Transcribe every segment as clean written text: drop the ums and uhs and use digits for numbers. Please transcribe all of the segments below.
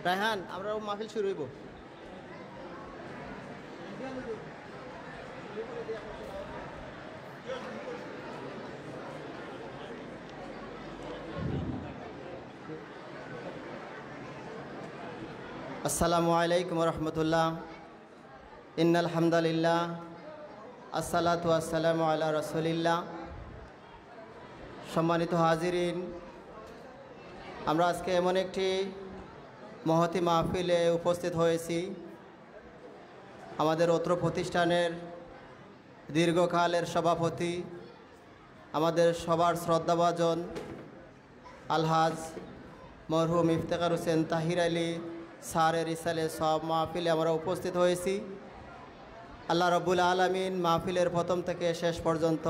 রায়হান, আমরা মাহফিল শুরু হইব। আসসালামু আলাইকুম রহমতুল্লাহ। ইন্নাল হামদুলিল্লাহ, আসসালাতু আসসালামু আলা রাসূলিল্লাহ। সম্মানিত হাজিরিন, আমরা আজকে এমন একটি মহতী মাহফিলে উপস্থিত হয়েছি। আমাদের অত্র প্রতিষ্ঠানের দীর্ঘকালের সভাপতি, আমাদের সবার শ্রদ্ধাভাজন আলহাজ মরহুম ইফতেখার হোসেন তাহির আলী স্যারের ইসালে সব মাহফিলে আমরা উপস্থিত হয়েছি। আল্লাহ রব্বুল আলামিন মাহফিলের প্রথম থেকে শেষ পর্যন্ত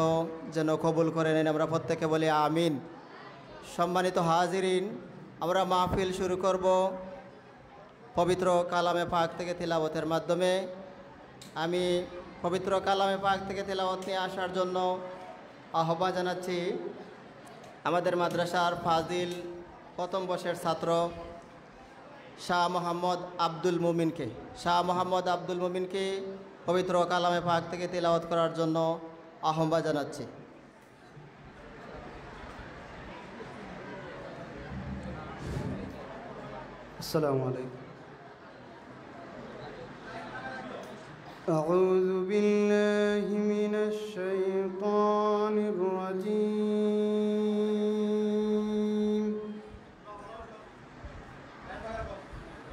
যেন কবুল করে নেন, আমরা প্রত্যেকে বলি আমিন। সম্মানিত হাজিরিন, আমরা মাহফিল শুরু করব পবিত্র কালামে পাক থেকে তিলাওয়াতের মাধ্যমে। আমি পবিত্র কালামে পাক থেকে তিলাওয়াত নিয়ে আসার জন্য আহ্বান জানাচ্ছি আমাদের মাদ্রাসার ফাজিল প্রথম বর্ষের ছাত্র শাহ মোহাম্মদ আব্দুল মুমিনকে। শাহ মোহাম্মদ আব্দুল মুমিনকে পবিত্র কালামে পাক থেকে তিলাওয়াত করার জন্য আহ্বান জানাচ্ছি। আসসালামু আলাইকুম। আউযু বিল্লাহি মিনাশ শাইতানির রাজীম।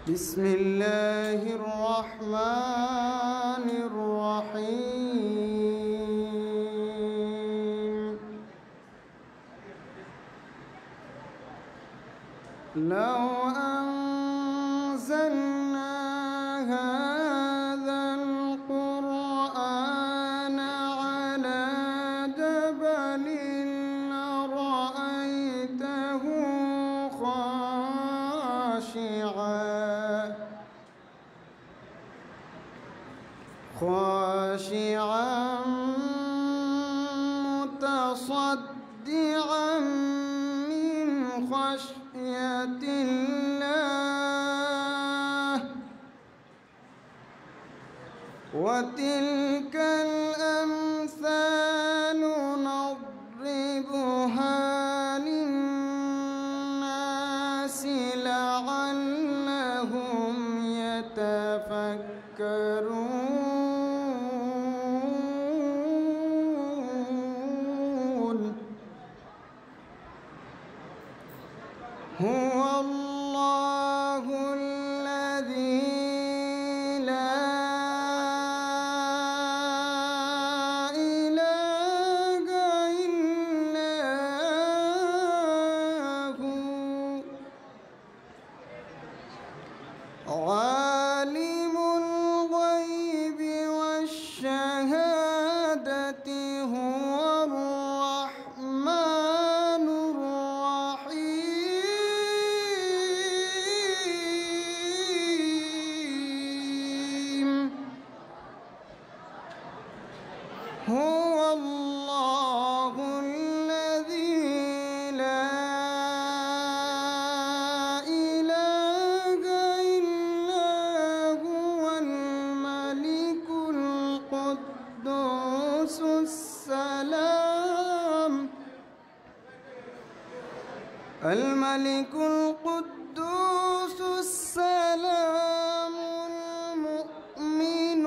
বিসমিল্লাহির রহমানির রহিম। লাউ أنزلنا هذا القرآن على جبل لرأيته خاشعا متصدعا من خشية الله. وتلك الأمثال نضربها للناس لعلهم يتفكرون. هو الله الذي لا إله إلا هو عالم الغيب والشهادة هو الرحمن الرحيم. هو الله الذي لا إله إلا هو الملك القدوس السلام. الملك القدوس السلام المؤمن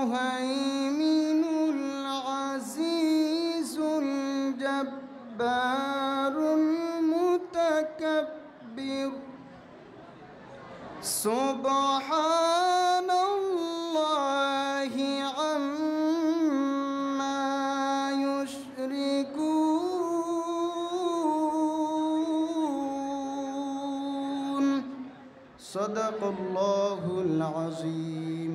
المهيمن العزيز الجبار المتكبر. سبحان الله عما يشركون. صدق الله العظيم.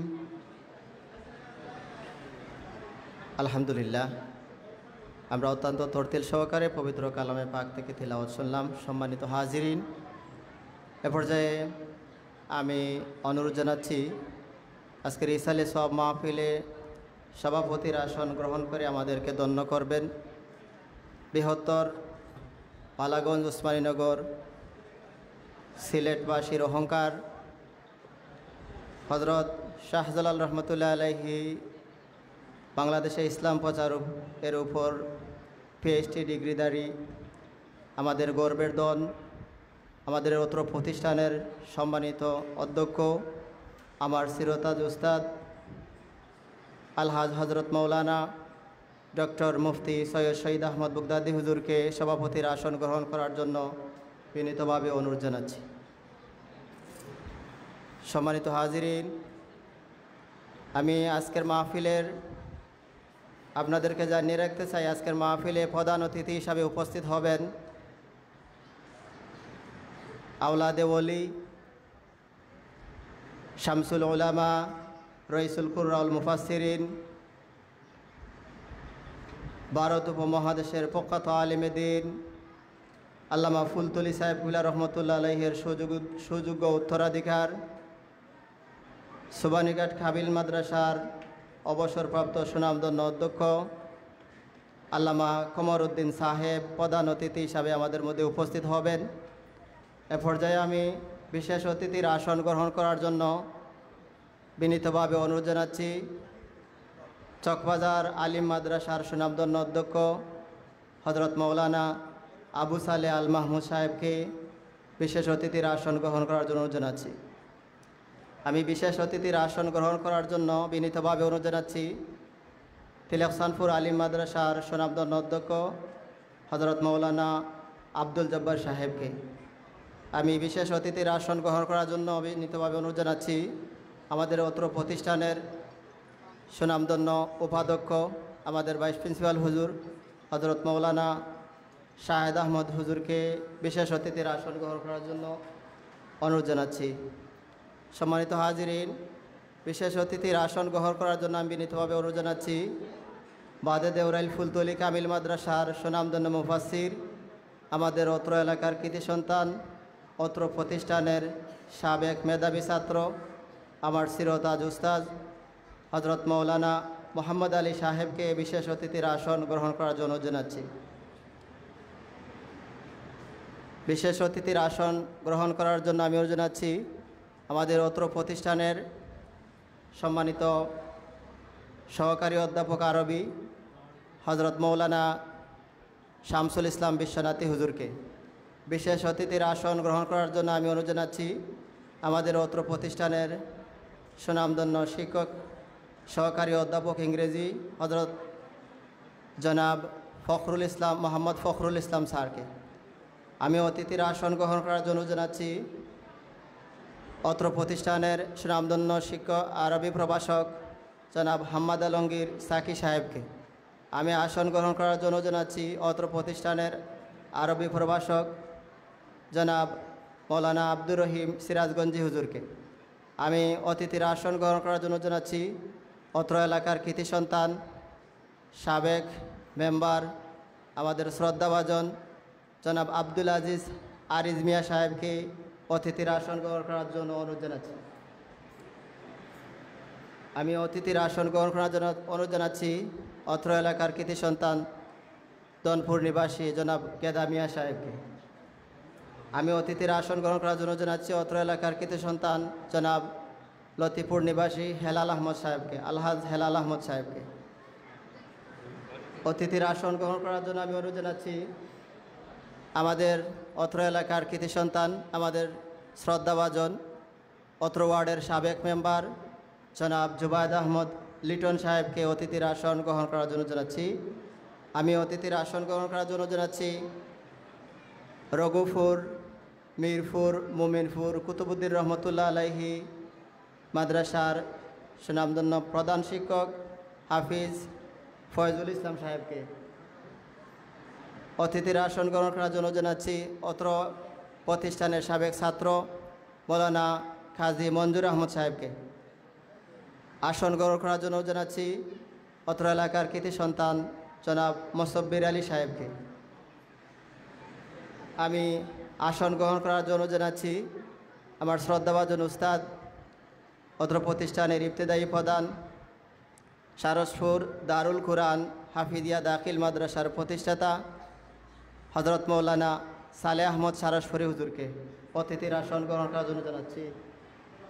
আলহামদুলিল্লাহ, আমরা অত্যন্ত তরতিল সহকারে পবিত্র কালামে পাক থেকে তিলাওয়াত শুনলাম। সম্মানিত হাজিরিন, এ পর্যায়ে আমি অনুরোধ জানাচ্ছি আজকের ইসালে সব মাহফিলে সভাপতির আসন গ্রহণ করে আমাদেরকে ধন্য করবেন বৃহত্তর পালাগঞ্জ, উসমানীনগর সিলেটবাসীর অহংকার হজরত শাহজালাল রহমতুল্লাহ আলাইহি বাংলাদেশে ইসলাম প্রচার এর উপর পিএইচডি ডিগ্রিধারী আমাদের গর্বের দন, আমাদের অত্র প্রতিষ্ঠানের সম্মানিত অধ্যক্ষ, আমার চিরতাজ উস্তাদ আলহাজ হজরত মৌলানা ডক্টর মুফতি সৈয়দ শহীদ আহমদ বুগদাদি হুজুরকে সভাপতির আসন গ্রহণ করার জন্য বিনীতভাবে অনুরোধ জানাচ্ছি। সম্মানিত হাজিরিন, আমি আজকের মাহফিলের আপনাদেরকে জানিয়ে রাখতে চাই, আজকের মাহফিলে প্রধান অতিথি হিসাবে উপস্থিত হবেন আওলাদে ওলি, শামসুল উলামা, রইসুল কুররাউল মুফাসসিরিন, ভারত উপমহাদেশের প্রখ্যাত আলিমে দ্বীন আল্লামা ফুলতলি সাহেবুল্লাহ রহমতুল্লাহ আলাইহির সুযোগ্য উত্তরাধিকার, সুবানীঘাট কামিল মাদ্রাসার অবসরপ্রাপ্ত সুনামধন্য অধ্যক্ষ আল্লামা কমরউদ্দিন সাহেব প্রধান অতিথি হিসাবে আমাদের মধ্যে উপস্থিত হবেন। এ পর্যায়ে আমি বিশেষ অতিথির আসন গ্রহণ করার জন্য বিনীতভাবে অনুরোধ জানাচ্ছি চকবাজার আলিম মাদ্রাসার সুনামধন্য অধ্যক্ষ হজরত মৌলানা আবু সালে আল মাহমুদ সাহেবকে বিশেষ অতিথির আসন গ্রহণ করার জন্য অনুরোধ জানাচ্ছি। আমি বিশেষ অতিথির আসন গ্রহণ করার জন্য বিনীতভাবে অনুরোধ জানাচ্ছি তিলকসানপুর আলিম মাদ্রাসার সুনামধন্য অধ্যক্ষ হজরত মৌলানা আব্দুল জব্বার সাহেবকে। আমি বিশেষ অতিথির আসন গ্রহণ করার জন্য বিনীতভাবে অনুরোধ জানাচ্ছি আমাদের অত্র প্রতিষ্ঠানের সুনামধন্য উপাধ্যক্ষ আমাদের ভাইস প্রিন্সিপাল হুজুর হজরত মৌলানা শাহেদ আহমদ হুজুরকে বিশেষ অতিথির আসন গ্রহণ করার জন্য অনুরোধ জানাচ্ছি। সম্মানিত হাজিরিন, বিশেষ অতিথির আসন গ্রহণ করার জন্য আমি বিনীতভাবে অনুরোধ জানাচ্ছি বাদে দেওরাইল ফুলতলি কামিল মাদ্রাসার সুনামধন্য মুফাসসির, আমাদের অত্র এলাকার কৃতি সন্তান, অত্র প্রতিষ্ঠানের সাবেক মেধাবী ছাত্র, আমার চিরতাজ উস্তাদ হজরত মৌলানা মোহাম্মদ আলী সাহেবকে বিশেষ অতিথির আসন গ্রহণ করার জন্য জানাচ্ছি। বিশেষ অতিথির আসন গ্রহণ করার জন্য আমি অনুরোধ জানাচ্ছি আমাদের অত্র প্রতিষ্ঠানের সম্মানিত সহকারী অধ্যাপক আরবি হজরত মৌলানা শামসুল ইসলাম বিশ্বনাথী হুজুরকে। বিশেষ অতিথির আসন গ্রহণ করার জন্য আমি অনুরোধ জানাচ্ছি আমাদের অত্র প্রতিষ্ঠানের সুনামধন্য শিক্ষক সহকারী অধ্যাপক ইংরেজি হজরত জনাব ফখরুল ইসলাম মোহাম্মদ ফখরুল ইসলাম স্যারকে। আমি অতিথির আসন গ্রহণ করার জন্য জানাচ্ছি অত্র প্রতিষ্ঠানের সুনামধন্য শিক্ষক আরবি প্রভাষক জনাব হাম্মাদ আলমগীর সাকি সাহেবকে। আমি আসন গ্রহণ করার জন্য জানাচ্ছি অত্র প্রতিষ্ঠানের আরবি প্রভাষক জনাব মৌলানা আব্দুর রহিম সিরাজগঞ্জি হুজুরকে। আমি অতিথির আসন গ্রহণ করার জন্য জানাচ্ছি অত্র এলাকার কৃতি সন্তান, সাবেক মেম্বার, আমাদের শ্রদ্ধাভাজন জনাব আব্দুল আজিজ আরিজ মিয়া সাহেবকে অতিথির আসন গ্রহণ করার জন্য অনুরোধ জানাচ্ছি। আমি অতিথির আসন গ্রহণ করার জন্য অনুরোধ জানাচ্ছি অত্র এলাকার কৃতি সন্তান দনপুর নিবাসী জনাব গেদা মিয়া সাহেবকে। আমি অতিথির আসন গ্রহণ করার জন্য জানাচ্ছি অত্র এলাকার কৃতি সন্তান জনাব লতিপুর নিবাসী হেলাল আহমদ সাহেবকে, আলহাজ হেলাল আহমদ সাহেবকে। অতিথির আসন গ্রহণ করার জন্য আমি অনুরোধ জানাচ্ছি আমাদের অত্র এলাকার কৃতি সন্তান, আমাদের শ্রদ্ধাভাজন অত্র ওয়ার্ডের সাবেক মেম্বার জনাব জুবায়েদ আহমদ লিটন সাহেবকে অতিথির আসন গ্রহণ করার জন্য জানাচ্ছি। আমি অতিথির আসন গ্রহণ করার জন্য জানাচ্ছি রঘুপুর, মিরপুর, মোমিনপুর কুতুবুদ্দিন রহমতুল্লাহ আলাইহি মাদ্রাসার সুনামধন্য প্রধান শিক্ষক হাফিজ ফয়জুল ইসলাম সাহেবকে। অতিথির আসন গ্রহণ করার জন্য জানাচ্ছি অত্র প্রতিষ্ঠানের সাবেক ছাত্র মৌলানা কাজী মঞ্জুর আহমদ সাহেবকে। আসন গ্রহণ করার জন্য জানাচ্ছি অত্র এলাকার কৃতি সন্তান জনাব মোসব্বির আলী সাহেবকে। আমি আসন গ্রহণ করার জন্য জানাচ্ছি আমার শ্রদ্ধাভাজন উস্তাদ অত্র প্রতিষ্ঠানের ইবতেদায়ী প্রধান সারসপুর দারুল কুরআন হাফিজিয়া দাখিল মাদ্রাসার প্রতিষ্ঠাতা হজরত মৌলানা সালেহ আহমদ সারসপুরি হুজুরকে। অতিথির আসন গ্রহণ করার জন্য জানাচ্ছি।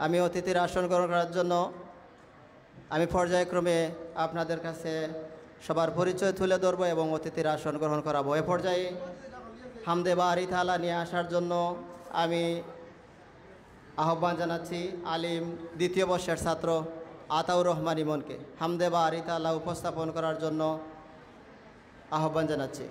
আমি অতিথির আসন গ্রহণ করার জন্য আমি পর্যায়ক্রমে আপনাদের কাছে সবার পরিচয় তুলে ধরবো এবং অতিথির আসন গ্রহণ করাবো। এ পর্যায়ে হামদে বারি তালা নিয়ে আসার জন্য আমি আহ্বান জানাচ্ছি আলিম দ্বিতীয় বর্ষের ছাত্র আতাউর রহমান ইমনকে হামদে বারি তালা উপস্থাপন করার জন্য আহ্বান জানাচ্ছি।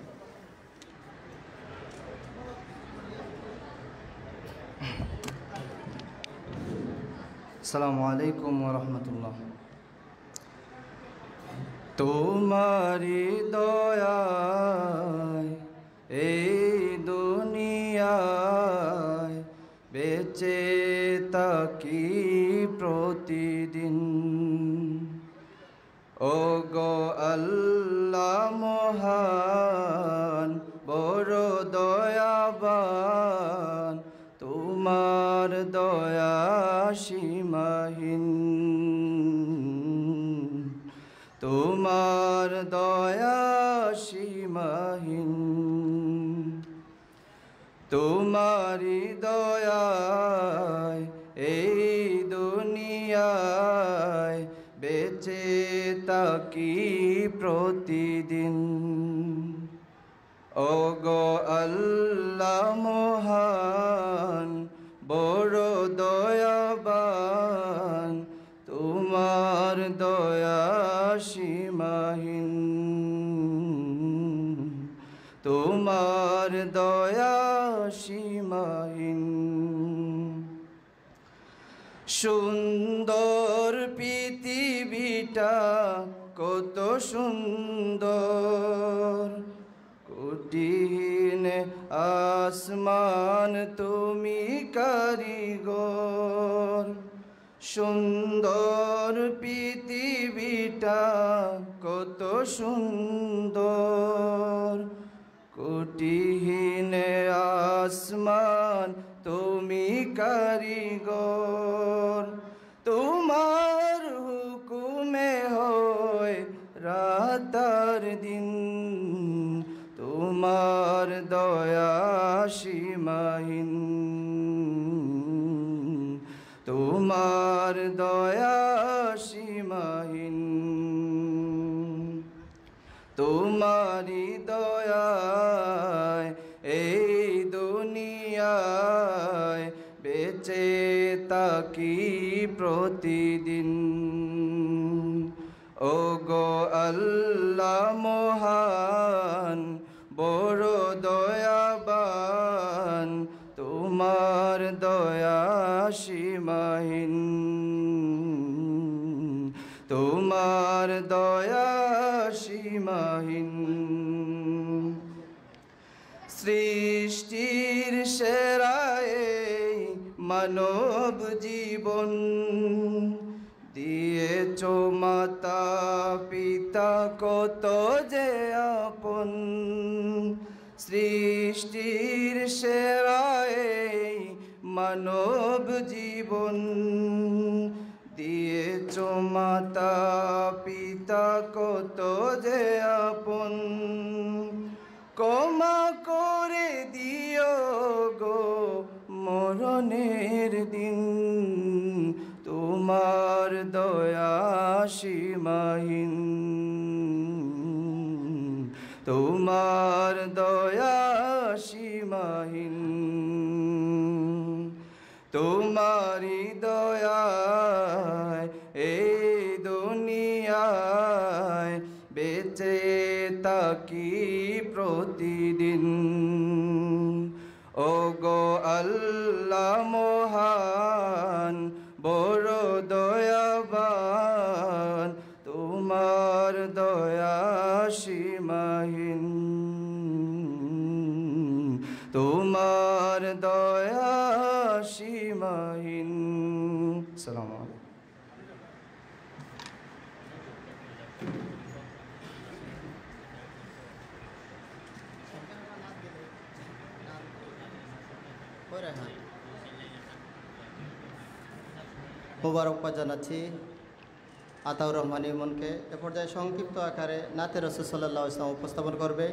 আসসালামু আলাইকুম ওয়া রাহমাতুল্লাহ। তোমারি দয়ায় এই দুনিয়ায় বেঁচে থাকি প্রতিদিন। ও গো আল্লাহ মহান বড় দয়াবান, তোমার দয়া সীমাহীন, তোমার দয়া সীমাহীন। তোমারি দয়ায় এই দুনিয়ায় বেঁচে থাকি প্রতিদিন। ও গো আল্লাহ মহান বড় দয়াবান, তোমার দয়া সীমাহীন, তোমার দয়া সীমাহীন। সুন্দর পৃথিবীটা কত সুন্দর, কঠিন আসমান তুমি কারিগর। সুন্দর পৃথিবীটা কত সুন্দর, কঠিন আসমান তুমি কারিগর। তোমার হুকুমে হয় রাত আর দিন, তোমার দয়া সীমাহীন, তোমার দয়া সীমাহীন। তোমারি দয়ায় এই দুনিয়ায় বেঁচে থাকি প্রতিদিন। ও গো আল্লাহ মহান বড় দয়াবান, তোমার দয়া সীমাহীন, তোমার দয়া সীমাহীন। সৃষ্টির সেরা এই মানব জীবন দিয়েছ মাতা পিতা কত যে আপন। সৃষ্টির সেরা এই মানব জীবন দিয়েছ মাতা পিতা কত যে আপন। ক্ষমা করে দিও গো মরণের দিন, তোমার দয়া সীমাহীন, তোমার দয়া সীমাহীন। তোমারি দয়ায় এই দুনিয়ায় বেঁচে থাকি প্রতিদিন। ও গো আল্লাহ মহান বড় দয়াবান, তোমার দয়া সীমাহীন, তোমার দয়া সীমাহীন। আসসালামু আলাইকুম। মুবারকবাদ জানাচ্ছি আতাউর রহমান ইমনকে। এ পর্যায়ে সংক্ষিপ্ত আকারে নাতে রাসূল সাল্লাল্লাহু আলাইহি ওয়াসাল্লাম উপস্থাপন করবে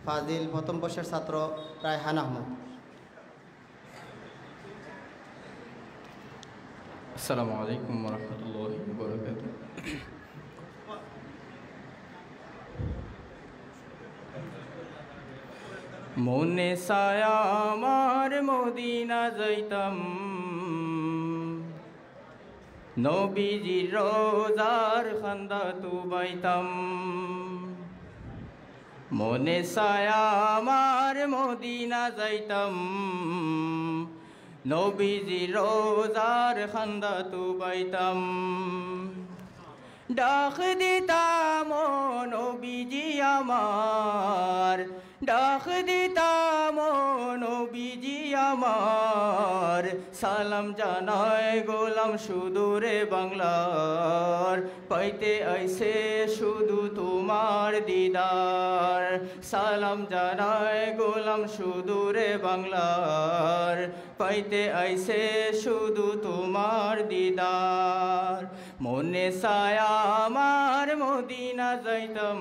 ফাজিল প্রথম বর্ষের ছাত্র রায়হান আহমদ। আসসালামু আলাইকুম রহমতুল্লাহি ওয়া বারাকাতুহু। মনে ছায়া আমার মদিনা যাইতাম, নবীজির রোজার খান্দা তুবাইতাম। মনে ছায়া আমার মদিনা যাইতাম, নবীজির রোজার খান্দা তুবাইতাম। ডাক দিতাম ও নবীজি আমার, ডাক দিতাম ও নবীজি আমার। সালাম জানায় গোলাম সুদূরে বাংলার, পাইতে আইছে শুধু তোমার দিদার। সালাম জানায় গোলাম সুদূরে বাংলার, পাইতে আইছে শুধু তোমার দিদার। মনে ছায়া আমার মদিনা যাইতাম,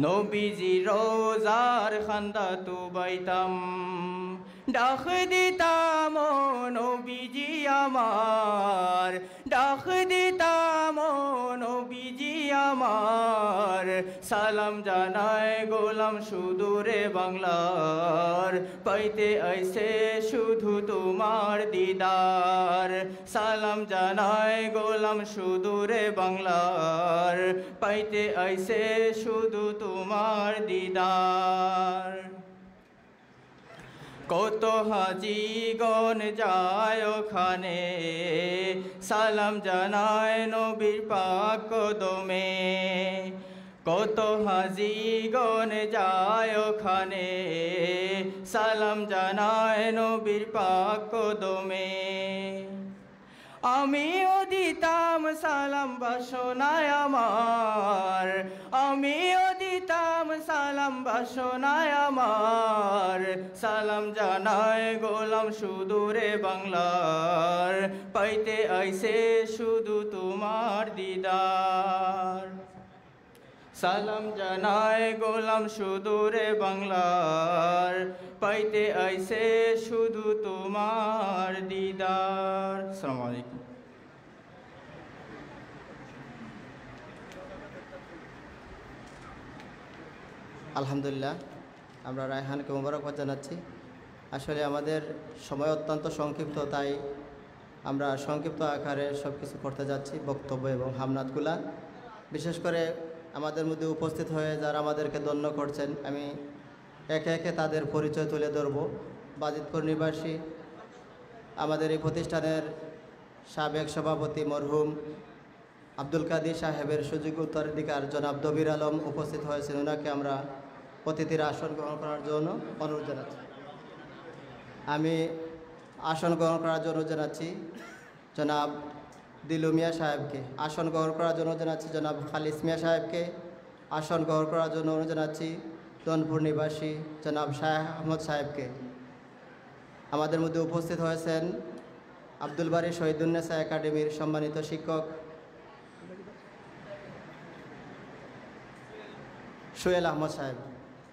নবীজি রোজার খান্দা তুবাইতাম। ডাক দিতাম ও নবীজি আমার, ডাক দিতাম ও নবীজি আমার। সালাম জানায় গোলাম সুদূরে বাংলার, পাইতে আইছে শুধু তোমার দিদার। সালাম জানায় গোলাম সুদূরে বাংলার, পাইতে আইছে শুধু তোমার দিদার। কত হাজিগণ যায় ওখানে, সালাম জানায় নবীর পাক কদমে। কত হাজিগণ যায় ওখানে, সালাম জানায় নবীর পাক কদমে। আমিও দিতাম সালাম বাসনায় আমার, আমিও দিতাম সালাম বাসনায় আমার। সালাম জানায় গোলাম সুদূরে বাংলার, পাইতে আইছে শুধু তোমার দিদার। সালাম জানায় গোলাম সুদূরে বাংলার, পাইতে আইছে শুধু তোমার দিদার। আসসালামু আলাইকুম। আলহামদুলিল্লাহ, আমরা রায়হানকে মোবারকবাদ জানাচ্ছি। আসলে আমাদের সময় অত্যন্ত সংক্ষিপ্ত, তাই আমরা সংক্ষিপ্ত আকারে সব কিছু করতে যাচ্ছি, বক্তব্য এবং হামনাতগুলা। বিশেষ করে আমাদের মধ্যে উপস্থিত হয়ে যারা আমাদেরকে ধন্য করছেন, আমি একে একে তাদের পরিচয় তুলে ধরব। বাজিতপুর নিবাসী আমাদের এই প্রতিষ্ঠানের সাবেক সভাপতি মরহুম আব্দুল কাদির সাহেবের সুযোগ্য উত্তরাধিকার জনাব দবির আলম উপস্থিত হয়েছেন। ওনাকে আমরা অতিথির আসন গ্রহণ করার জন্য অনুরোধ জানাচ্ছি। আমি আসন গ্রহণ করার জন্য জানাচ্ছি জনাব দিলু মিয়া সাহেবকে। আসন গ্রহণ করার জন্য জানাচ্ছি জনাব খালিস মিয়া সাহেবকে। আসন গ্রহণ করার জন্য অনুরোধ জানাচ্ছি দনপুর নিবাসী জনাব শাহ আহমদ সাহেবকে। আমাদের মধ্যে উপস্থিত হয়েছেন আব্দুল বারী শহীদুন্নেসা একাডেমির সম্মানিত শিক্ষক সোহেল আহমদ সাহেব।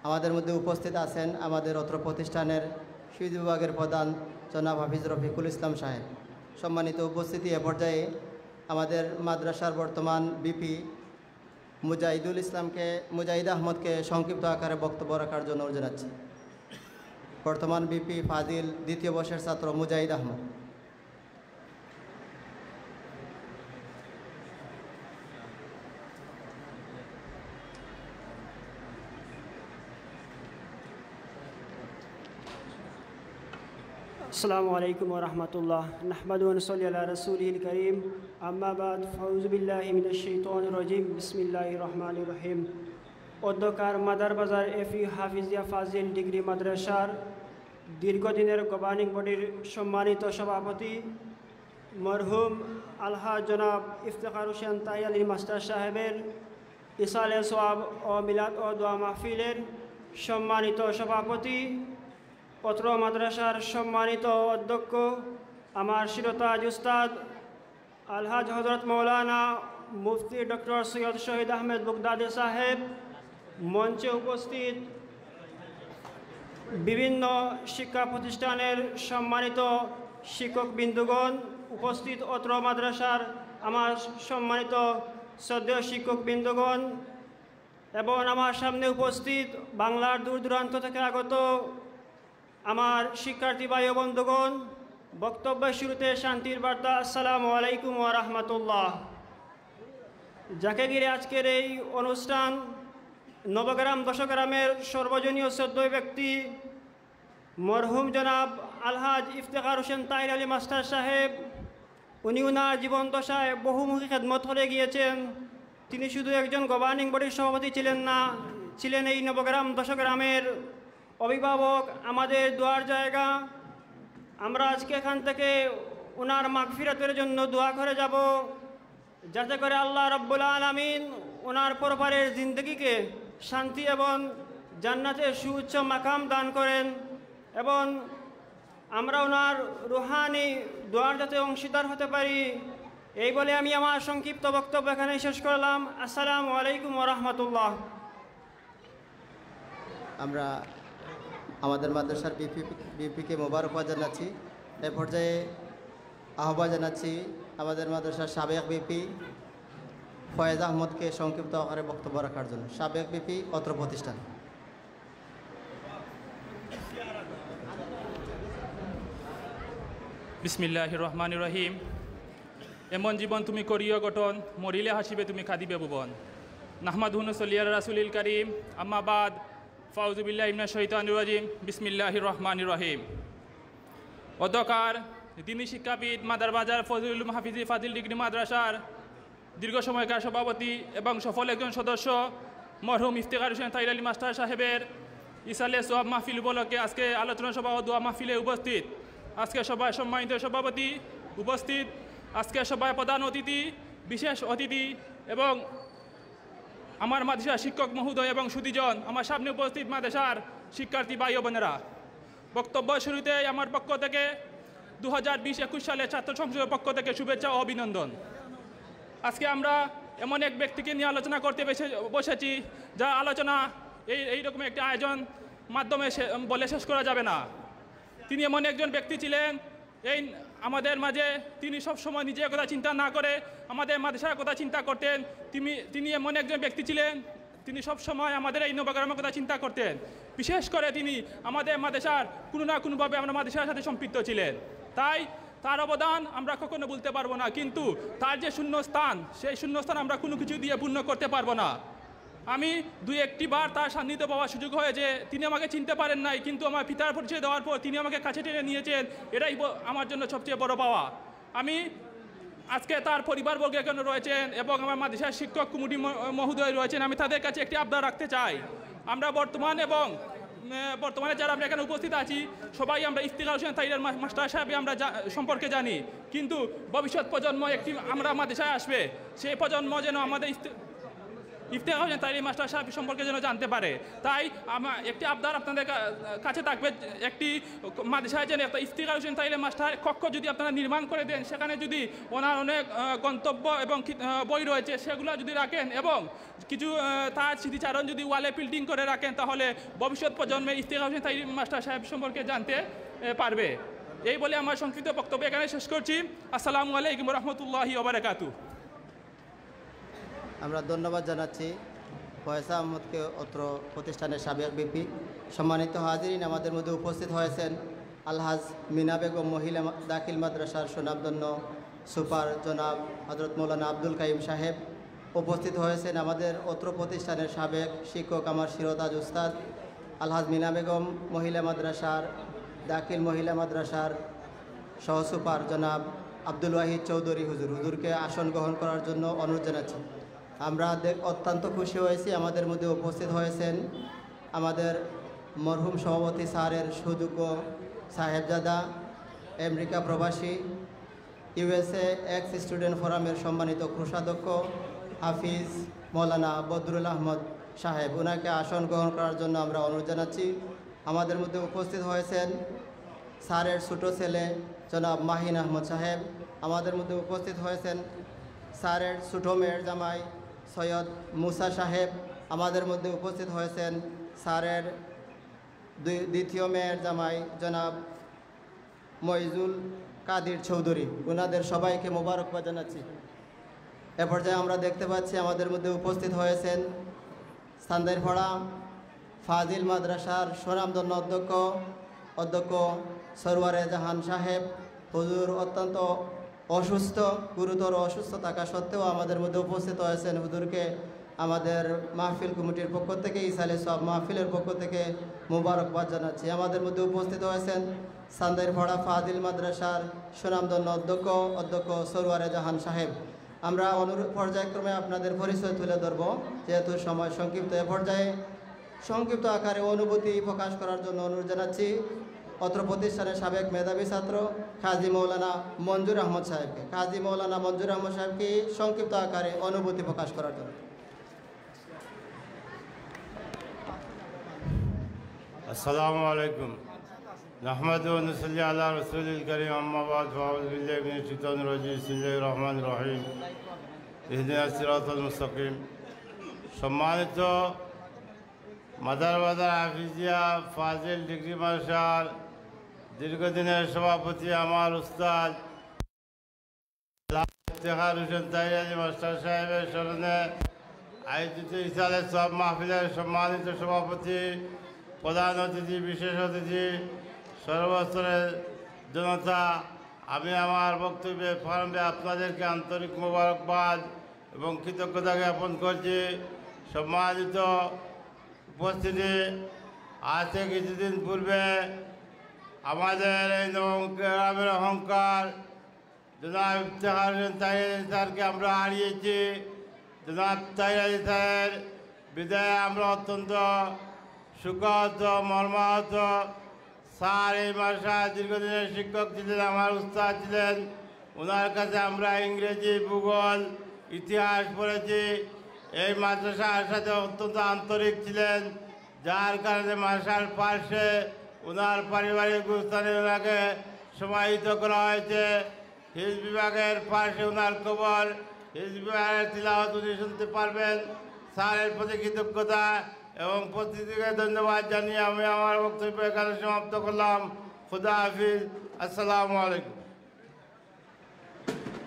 আমাদের মধ্যে উপস্থিত আছেন আমাদের অত্র প্রতিষ্ঠানের শহীদ বিভাগের প্রধান জনাব হাফিজ রফিকুল ইসলাম সাহেব। সম্মানিত উপস্থিতি, এ পর্যায়ে আমাদের মাদ্রাসার বর্তমান বিপি মুজাহিদ আহমদকে সংক্ষিপ্ত আকারে বক্তব্য রাখার জন্য অনুরোধ জানাচ্ছি। বর্তমান বিপি ফাজিল দ্বিতীয় বর্ষের ছাত্র মুজাহিদ আহমদ। अस्सलामु अलैकुम व रहमतुल्लाह नहमदु व नसल्ली अला रसूलिहिल करीम अम्मा बाद फाउज़ु बिल्लाहि मिनश शैतानिर रजीम बिस्मिल्लाहिर रहमानिर रहीम। অধ্যকার মাদার বাজার এফি হাফিজিয়া ফাজিল ডিগ্রি মাদ্রাসার দীর্ঘদিনের গভর্নিং বডির সম্মানিত সভাপতি মরহুম আলহাজ জনাব ইফতেখার হোসেন তাই আলী মাস্টার সাহেবের ইসালে সোয়াব ও মিলাদ ও দোয়া মাহফিলের সম্মানিত সভাপতি, পত্র মাদ্রাসার সম্মানিত অধ্যক্ষ আমার শিরতাজ উস্তাদ আলহাজ হজরত মৌলানা মুফতি ডক্টর সৈয়দ শহীদ আহমেদ বুগদাদি সাহেব, মঞ্চে উপস্থিত বিভিন্ন শিক্ষা প্রতিষ্ঠানের সম্মানিত শিক্ষক বিন্দুগণ, উপস্থিত অত্র মাদ্রাসার আমার সম্মানিত শ্রদ্ধেয় শিক্ষক বিন্দুগণ এবং আমার সামনে উপস্থিত বাংলার দূর দূরান্ত থেকে আগত আমার শিক্ষার্থী ভাই ও বন্ধুগণ, বক্তব্যের শুরুতে শান্তির বার্তা আসসালামু আলাইকুম ওয়া রাহমাতুল্লাহ। যাকে ঘিরে আজকের এই অনুষ্ঠান নবগ্রাম দশগ্রামের সর্বজনীয় শ্রদ্ধেয় ব্যক্তি মরহুম জনাব আলহাজ ইফতেখার হোসেন তাহির আলী মাস্টার সাহেব, উনি উনার জীবন দশায় বহুমুখী খেদমত করে গিয়েছেন। তিনি শুধু একজন গভর্নিং বডির সভাপতি ছিলেন না, ছিলেন এই নবগ্রাম দশগ্রামের অভিভাবক, আমাদের দোয়ার জায়গা। আমরা আজকে এখান থেকে ওনার মাগফিরাতের জন্য দোয়া করে যাব, যাতে করে আল্লাহ রাব্বুল আলামিন ওনার পরপারের জিন্দগিকে শান্তি এবং জান্নাতের সুউচ্চ মাকাম দান করেন এবং আমরা ওনার রুহানি দোয়ার যাতে অংশীদার হতে পারি। এই বলে আমি আমার সংক্ষিপ্ত বক্তব্য এখানে শেষ করলাম। আসসালামু আলাইকুম ওয়া রাহমাতুল্লাহ। আমরা আমাদের মাদ্রাসার বিপিকে মোবারকবাদ জানাচ্ছি। এ পর্যায়ে আহ্বান জানাচ্ছি আমাদের মাদ্রাসার সাবেক বিপি ফয়েজ আহমদকে সংক্ষিপ্ত আকারে বক্তব্য রাখার জন্য। সাবেক বিপি অত্র প্রতিষ্ঠান। বিসমিল্লাহির রহমানির রহিম। এমন জীবন তুমি করিও গঠন, মরিলে হাসিবে তুমি কাঁদিবে ভুবন। নাহমাদুহু নসল্লি আলা রাসূলিল কারীম, আম্মা বাদ, ফাউযু বিল্লাহি মিনাশ শাইতানির রাজিম, বিসমিল্লাহির রহমানির রহিম। অধ্যকার দিনী শিক্ষাবিদ মাদারবাজার ফজলুল হাফিজি ফাজিল ডিগ্রি মাদ্রাসার দীর্ঘ সময়কার সভাপতি এবং সফল একজন সদস্য মরহুম ইফতেখার হোসেন তাহির আলী মাস্টার সাহেবের ইসালে সোয়াব মাহফিল উপলক্ষে আজকে আলোচনা সভা ও দোয়া মাহফিলে উপস্থিত আজকে সভায় সম্মানিত সভাপতি উপস্থিত, আজকে সভায় প্রধান অতিথি, বিশেষ অতিথি এবং আমার মাদ্রাসার শিক্ষক মহোদয় এবং সুধীজন, আমার সামনে উপস্থিত মাদ্রাসার শিক্ষার্থী ভাই ও বোনেরা। বক্তব্য শুরুতে আমার পক্ষ থেকে 2020-21 সালে ছাত্র সংসদের পক্ষ থেকে শুভেচ্ছা ও অভিনন্দন। আজকে আমরা এমন এক ব্যক্তিকে নিয়ে আলোচনা করতে বসেছি যা আলোচনা এইরকম একটি আয়োজন মাধ্যমে বলে শেষ করা যাবে না। তিনি এমন একজন ব্যক্তি ছিলেন এই আমাদের মাঝে, তিনি সবসময় নিজের কথা চিন্তা না করে আমাদের মাদ্রাসার কথা চিন্তা করতেন। তিনি এমন একজন ব্যক্তি ছিলেন, তিনি সবসময় আমাদের এই নবগ্রামের কথা চিন্তা করতেন। বিশেষ করে তিনি আমাদের মাদ্রাসার কোনো না কোনোভাবে আমরা মাদ্রাসার সাথে সম্পৃক্ত ছিলেন, তাই তার অবদান আমরা কখনো বলতে পারবো না। কিন্তু তার যে শূন্যস্থান, সেই শূন্যস্থান আমরা কোনো কিছু দিয়ে পূর্ণ করতে পারবো না। আমি দুই-একটি বার তার সান্নিধ্য পাওয়ার সুযোগ হয়েছে। তিনি আমাকে চিনতে পারেন নাই, কিন্তু আমার পিতার পরিচয় দেওয়ার পর তিনি আমাকে কাছে টেনে নিয়েছেন, এটাই আমার জন্য সবচেয়ে বড় পাওয়া। আমি আজকে তার পরিবারবর্গ এখানে রয়েছেন এবং আমার মাদ্রাসার শিক্ষক কমিটি মহোদয় রয়েছেন, আমি তাদের কাছে একটি আবদার রাখতে চাই। আমরা বর্তমানে যারা আমরা এখানে উপস্থিত আছি সবাই আমরা ইফতেখার হোসেন তাহির মাস্টার সাহেব আমরা সম্পর্কে জানি, কিন্তু ভবিষ্যৎ প্রজন্ম একটি আমরা মাদ্রাসায় আসবে, সেই প্রজন্ম যেন আমাদের ইফতেখার হোসেন তাহির মাস্টার সাহেব সম্পর্কে যেন জানতে পারে। তাই আমার একটি আবদার আপনাদের কাছে থাকবে, একটি মাদ্রাসায় যেন একটা ইফতেখার হোসেন তাহির মাস্টার কক্ষ যদি আপনারা নির্মাণ করে দেন, সেখানে যদি ওনার অনেক গন্তব্য এবং বই রয়েছে সেগুলো যদি রাখেন এবং কিছু তার স্মৃতিচারণ যদি ওয়ালে পেন্টিং করে রাখেন, তাহলে ভবিষ্যৎ প্রজন্মে ইফতেখার হোসেন তাহির মাস্টার সাহেব সম্পর্কে জানতে পারবে। এই বলে আমার সংক্ষিপ্ত বক্তব্য এখানে শেষ করছি। আসসালামু আলাইকুম রহমতুল্লাহি ওয়া বারাকাতুহু। আমরা ধন্যবাদ জানাচ্ছি ফয়েজ আহমদকে, অত্র প্রতিষ্ঠানের সাবেক বিপি। সম্মানিত হাজিরিন, আমাদের মধ্যে উপস্থিত হয়েছেন আলহাজ মিনা বেগম মহিলা দাখিল মাদ্রাসার সুনামধন্য সুপার জনাব হজরত মৌলানা আব্দুল কাইম সাহেব। উপস্থিত হয়েছেন আমাদের অত্র প্রতিষ্ঠানের সাবেক শিক্ষক আমার শিরতাজ উস্তাদ আলহাজ মিনা বেগম মহিলা মাদ্রাসার দাখিল মহিলা মাদ্রাসার সহ সুপার জনাব আব্দুল ওয়াহিদ চৌধুরী হুজুরকে আসন গ্রহণ করার জন্য অনুরোধ জানাচ্ছি। আমরা অত্যন্ত খুশি হয়েছি, আমাদের মধ্যে উপস্থিত হয়েছেন আমাদের মরহুম সভাপতি স্যারের সুযোগ্য সাহেবজাদা, আমেরিকা প্রবাসী, ইউএসএ এক্স স্টুডেন্ট ফোরামের সম্মানিত কোষাধ্যক্ষ হাফিজ মৌলানা বদরুল আহমদ সাহেব, ওনাকে আসন গ্রহণ করার জন্য আমরা অনুরোধ জানাচ্ছি। আমাদের মধ্যে উপস্থিত হয়েছেন স্যারের ছোটো ছেলে জনাব মাহিন আহমদ সাহেব। আমাদের মধ্যে উপস্থিত হয়েছেন স্যারের ছোটো মেয়ের জামাই সৈয়দ মুসা সাহেব। আমাদের মধ্যে উপস্থিত হয়েছেন স্যারের দ্বিতীয় মেয়ের জামাই জনাব মইজুল কাদির চৌধুরী, ওনাদের সবাইকে মোবারকবাদ জানাচ্ছি। এ পর্যায়ে আমরা দেখতে পাচ্ছি আমাদের মধ্যে উপস্থিত হয়েছেন সান্দাইরপাড়া ফাজিল মাদ্রাসার সুনামধন্য অধ্যক্ষ সরওয়ারে জাহান সাহেব। হুজুর অত্যন্ত অসুস্থ, গুরুতর অসুস্থ থাকা সত্ত্বেও আমাদের মধ্যে উপস্থিত হয়েছেন। হুজুরকে আমাদের মাহফিল কমিটির পক্ষ থেকে, ইসালে সব মাহফিলের পক্ষ থেকে মোবারকবাদ জানাচ্ছি। আমাদের মধ্যে উপস্থিত হয়েছেন সান্দাইরপাড়া ফাজিল মাদ্রাসার সুনামধন্য অধ্যক্ষ সরওয়ারে জাহান সাহেব। আমরা পর্যায়ক্রমে আপনাদের পরিচয় তুলে ধরব, যেহেতু সময় সংক্ষিপ্ত। এ পর্যায়ে সংক্ষিপ্ত আকারে অনুভূতি প্রকাশ করার জন্য অনুরোধ জানাচ্ছি অত্র প্রতিষ্ঠানের সাবেক মেধাবী ছাত্র কাজী মৌলানা মঞ্জুর আহমদ সাহেবকে। কাজী মৌলানা মঞ্জুর আহমদ সাহেবকে সংক্ষিপ্ত আকারে অনুভূতি প্রকাশ করার জন্য। আসসালামু আলাইকুম। নাহমাদুহু ওয়া নুসাল্লি আলা রাসূলিল কারীম, আম্মা বা'দ, ফাআউযু বিল্লাহি মিনাশ শাইতানির রাজীম। বিসমিল্লাহির রহমানির রহিম। ইহদিনাস সিরাতাল মুস্তাকিম। সম্মানিত মাদার হাফিজিয়া ফাজিল ডিগ্রি মাদ্রাসার দীর্ঘদিনের সভাপতি আমার উস্তাদ ইফতেখার হোসেন তাহির আলী মাস্টার সাহেবের স্মরণে আয়োজিত ইসালে সব মাহফিলের সম্মানিত সভাপতি, প্রধান অতিথি, বিশেষ অতিথি, সর্বস্তরের জনতা, আমি আমার বক্তব্যে প্রারম্ভে আপনাদেরকে আন্তরিক মোবারকবাদ এবং কৃতজ্ঞতা জ্ঞাপন করছি। সম্মানিত উপস্থিতি, আজ থেকে কিছুদিন পূর্বে আমাদের এই গ্রামের অহংকার জনাব ইফতেখার হোসেন তাহির আলী স্যারকে আমরা হারিয়েছি। জনাব তাহির আলী স্যারের বিদায়ে আমরা অত্যন্ত সুখাহত, মর্মাহত। স্যার এই মাদ্রাসার দীর্ঘদিনের শিক্ষক ছিলেন, আমার উস্তাদ ছিলেন। ওনার কাছে আমরা ইংরেজি, ভূগোল, ইতিহাস পড়েছি। এই মাদ্রাসার সাথে অত্যন্ত আন্তরিক ছিলেন, যার কারণে মাদ্রাসার পাশে ওনার পারিবারিক স্থানে ওনাকে সমাহিত করা হয়েছে। হিজ বিভাগের পাশে ওনার কবর, হিজ বিভাগের তিলাওয়াত উনি শুনতে পারবেন। স্যারের প্রতি কৃতজ্ঞতা এবং প্রতিদিকে ধন্যবাদ জানিয়ে আমি আমার বক্তব্য এখানে সমাপ্ত করলাম। খুদা হাফিজ। আসসালামু আলাইকুম।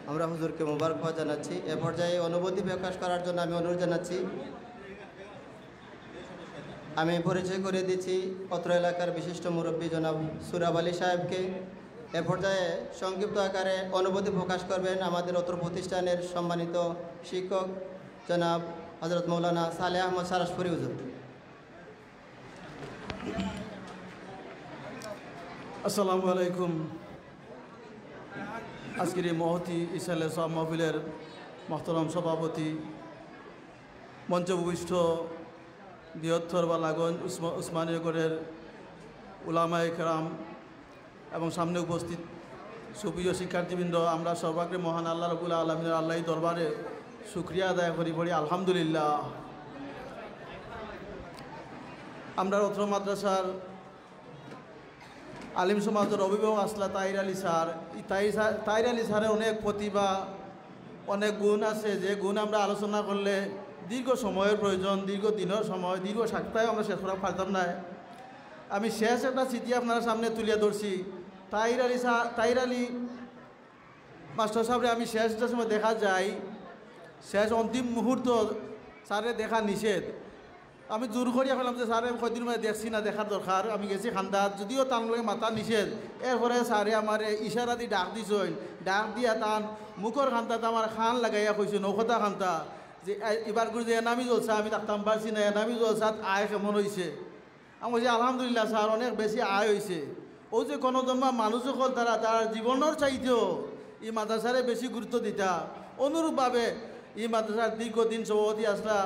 আমরা হুজুরকে মোবারকবাদ জানাচ্ছি। এ পর্যায়ে অনুভূতি প্রকাশ করার জন্য আমি অনুরোধ জানাচ্ছি। আমি পরিচয় করে দিচ্ছি অত্র এলাকার বিশিষ্ট মুরব্বী জনাব সুরাব আলী সাহেবকে। এ পর্যায়ে সংক্ষিপ্ত আকারে অনুভূতি প্রকাশ করবেন আমাদের অত্র প্রতিষ্ঠানের সম্মানিত শিক্ষক জনাব হযরত মৌলানা সালেহ আহমদ সারাসপুরি হুজুর। আসসালামু আলাইকুম। আজকের এই মহতি ইসালে সব মাহফিলের মহতরম সভাপতি, মঞ্চভূষ্ট বৃহত্তর বালাগঞ্জ উসমানীয়গড়ের উলামায়ে কেরাম এবং সামনে উপস্থিত সুপ্রিয় শিক্ষার্থীবৃন্দ, আমরা সর্বাগ্রে মহান আল্লাহ রাব্বুল আলামিনের আল্লাহর দরবারে শুকরিয়া আদায় করি পড়ি আলহামদুলিল্লাহ। আমরা অত্র মাদ্রাসার আলিম সমাজের অভিভাবক আসলা তাহির আলী স্যার। তাহির আলী স্যারের অনেক প্রতিভা, অনেক গুণ আছে, যে গুণ আমরা আলোচনা করলে দীর্ঘ সময়ের প্রয়োজন, দীর্ঘ দিনের সময়, দীর্ঘ সাক্ষাৎ আমরা শেষ করা পারতাম না। আমি শেষ একটা স্মৃতি আপনারা সামনে তুলে ধরছি। তাহির আলী মাস্টার সাহেবরে আমি শেষটার সময় দেখা যায়, শেষ অন্তিম মুহূর্ত স্যারে দেখা নিষেধ। আমি জোর করিয়া ফেলাম যে স্যারে কয়দিন মানে দেখছি না, দেখার দরকার। আমি গেছি খান্দাত, যদিও তার লগে মাথা নিষেধ। এরপরে স্যারে আমার ইশারা দিয়ে ডাক দিছেন, ডাক দিয়া তান মুখর খান্তাত আমার খান লাগাইয়া কইছে, নৌকতা খান্তা যে এবার করে যে এনামি জলসা আমি থাকতাম পারছি না, এনামি জলসাত আয় কেমন হয়েছে। আমি বলছি আলহামদুলিল্লাহ স্যার, অনেক বেশি আয় হয়েছে। ও যে কোনো জন্মা মানুষ সকল তার জীবনের চাইতেও এই মাদ্রাসারে বেশি গুরুত্ব দিতা। অনুরূপভাবে এই মাদ্রাসার দীর্ঘদিন সভাপতি আসলা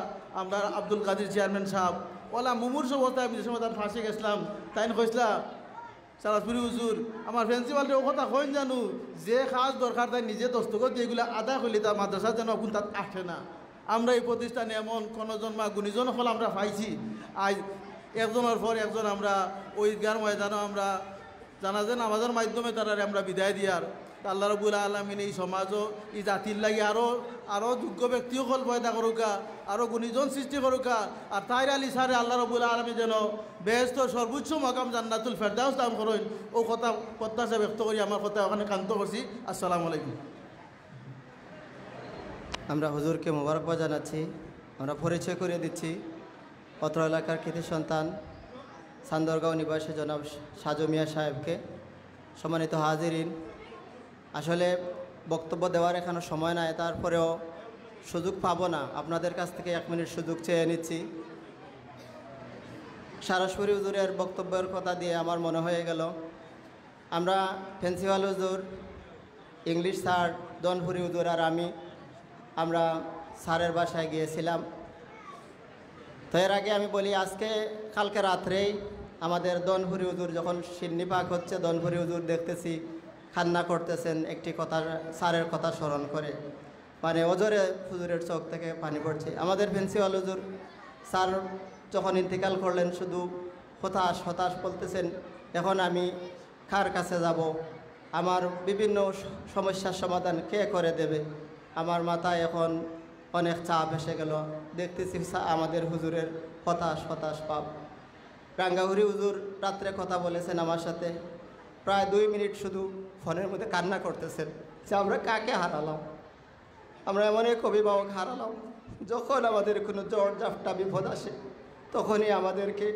আমরা আব্দুল কাদির চেয়ারম্যান সাহেব, ওলা মুমূর্ষ অবস্থায় আমি যে সময় তার ফাঁসে গেছিলাম, তাই কইসলা সারাসপুরি হুজুর আমার প্রিন্সিপালটা ও কথা কইন জানু যে কাজ দরকার তাই নিজে দস্তখত দিয়ে এগুলো আদা করলে তার মাদ্রাসা যেন এখন তার আসে না। আমরা এই প্রতিষ্ঠানে এমন কোনো জন্মা গুণীজন হল আমরা পাইছি। আজ একজনের পর একজন আমরা ওই ঈদগার ময়দানও আমরা জানাজা নামাজের মাধ্যমে তারা আমরা বিদায় দিয়ার আল্লাহ রবুল আলমিন এই সমাজও এই জাতির লাগি আরও যোগ্য ব্যক্তিসকল পয়দা করুকা আরও গুণীজন সৃষ্টি করুকা আর তাইর আলী সারে আল্লাহ রবুল আলমী যেন বেহেস্ত সর্বোচ্চ মকাম জান্নাতুল ফেরদাউস দান করেন ও কথা প্রত্যাশা ব্যক্ত করি আমার কথা ওখানে কান্ত করছি। আসসালামু আলাইকুম। আমরা হুজুরকে মোবারকবাদ জানাচ্ছি। আমরা পরিচয় করিয়ে দিচ্ছি অত্র এলাকার কৃতি সন্তান সান্দরগাঁও নিবাসী জনাব সাজু মিয়া সাহেবকে। সম্মানিত হাজিরিন, আসলে বক্তব্য দেওয়ার এখানে সময় নাই, তারপরেও সুযোগ পাবো না, আপনাদের কাছ থেকে 1 মিনিট সুযোগ চেয়ে নিচ্ছি। সরাসরি হুজুরের বক্তব্যের কথা দিয়ে আমার মনে হয়ে গেল আমরা প্রিন্সিপাল হুজুর, ইংলিশ স্যার, দনপুরি হুজুর আর আমরা স্যারের বাসায় গিয়েছিলাম। তো এর আগে আমি বলি, কালকে রাত্রেই আমাদের দনপুরি হুজুর যখন সিন্নি পাক হচ্ছে, দনপুরি হুজুর দেখতেছি কান্না করতেছেন একটি কথা, স্যারের কথা স্মরণ করে, মানে ওজরে হুজুরের চোখ থেকে পানি পড়ছে। আমাদের প্রিন্সিপাল হুজুর স্যার যখন ইন্তেকাল করলেন শুধু হতাশ বলতেছেন, এখন আমি কার কাছে যাব, আমার বিভিন্ন সমস্যার সমাধান কে করে দেবে, আমার মাথায় এখন অনেক চাপ এসে গেল। দেখতেছি আমাদের হুজুরের হতাশ পাপ। রাঙ্গাহুরি হুজুর রাত্রে কথা বলেছেন আমার সাথে, প্রায় 2 মিনিট শুধু ফোনের মধ্যে কান্না করতেছেন যে আমরা কাকে হারালাম, আমরা এমন এক অভিভাবক হারালাম। যখন আমাদের কোনো জ্বর জাপটা বিপদ আসে তখনই আমাদেরকে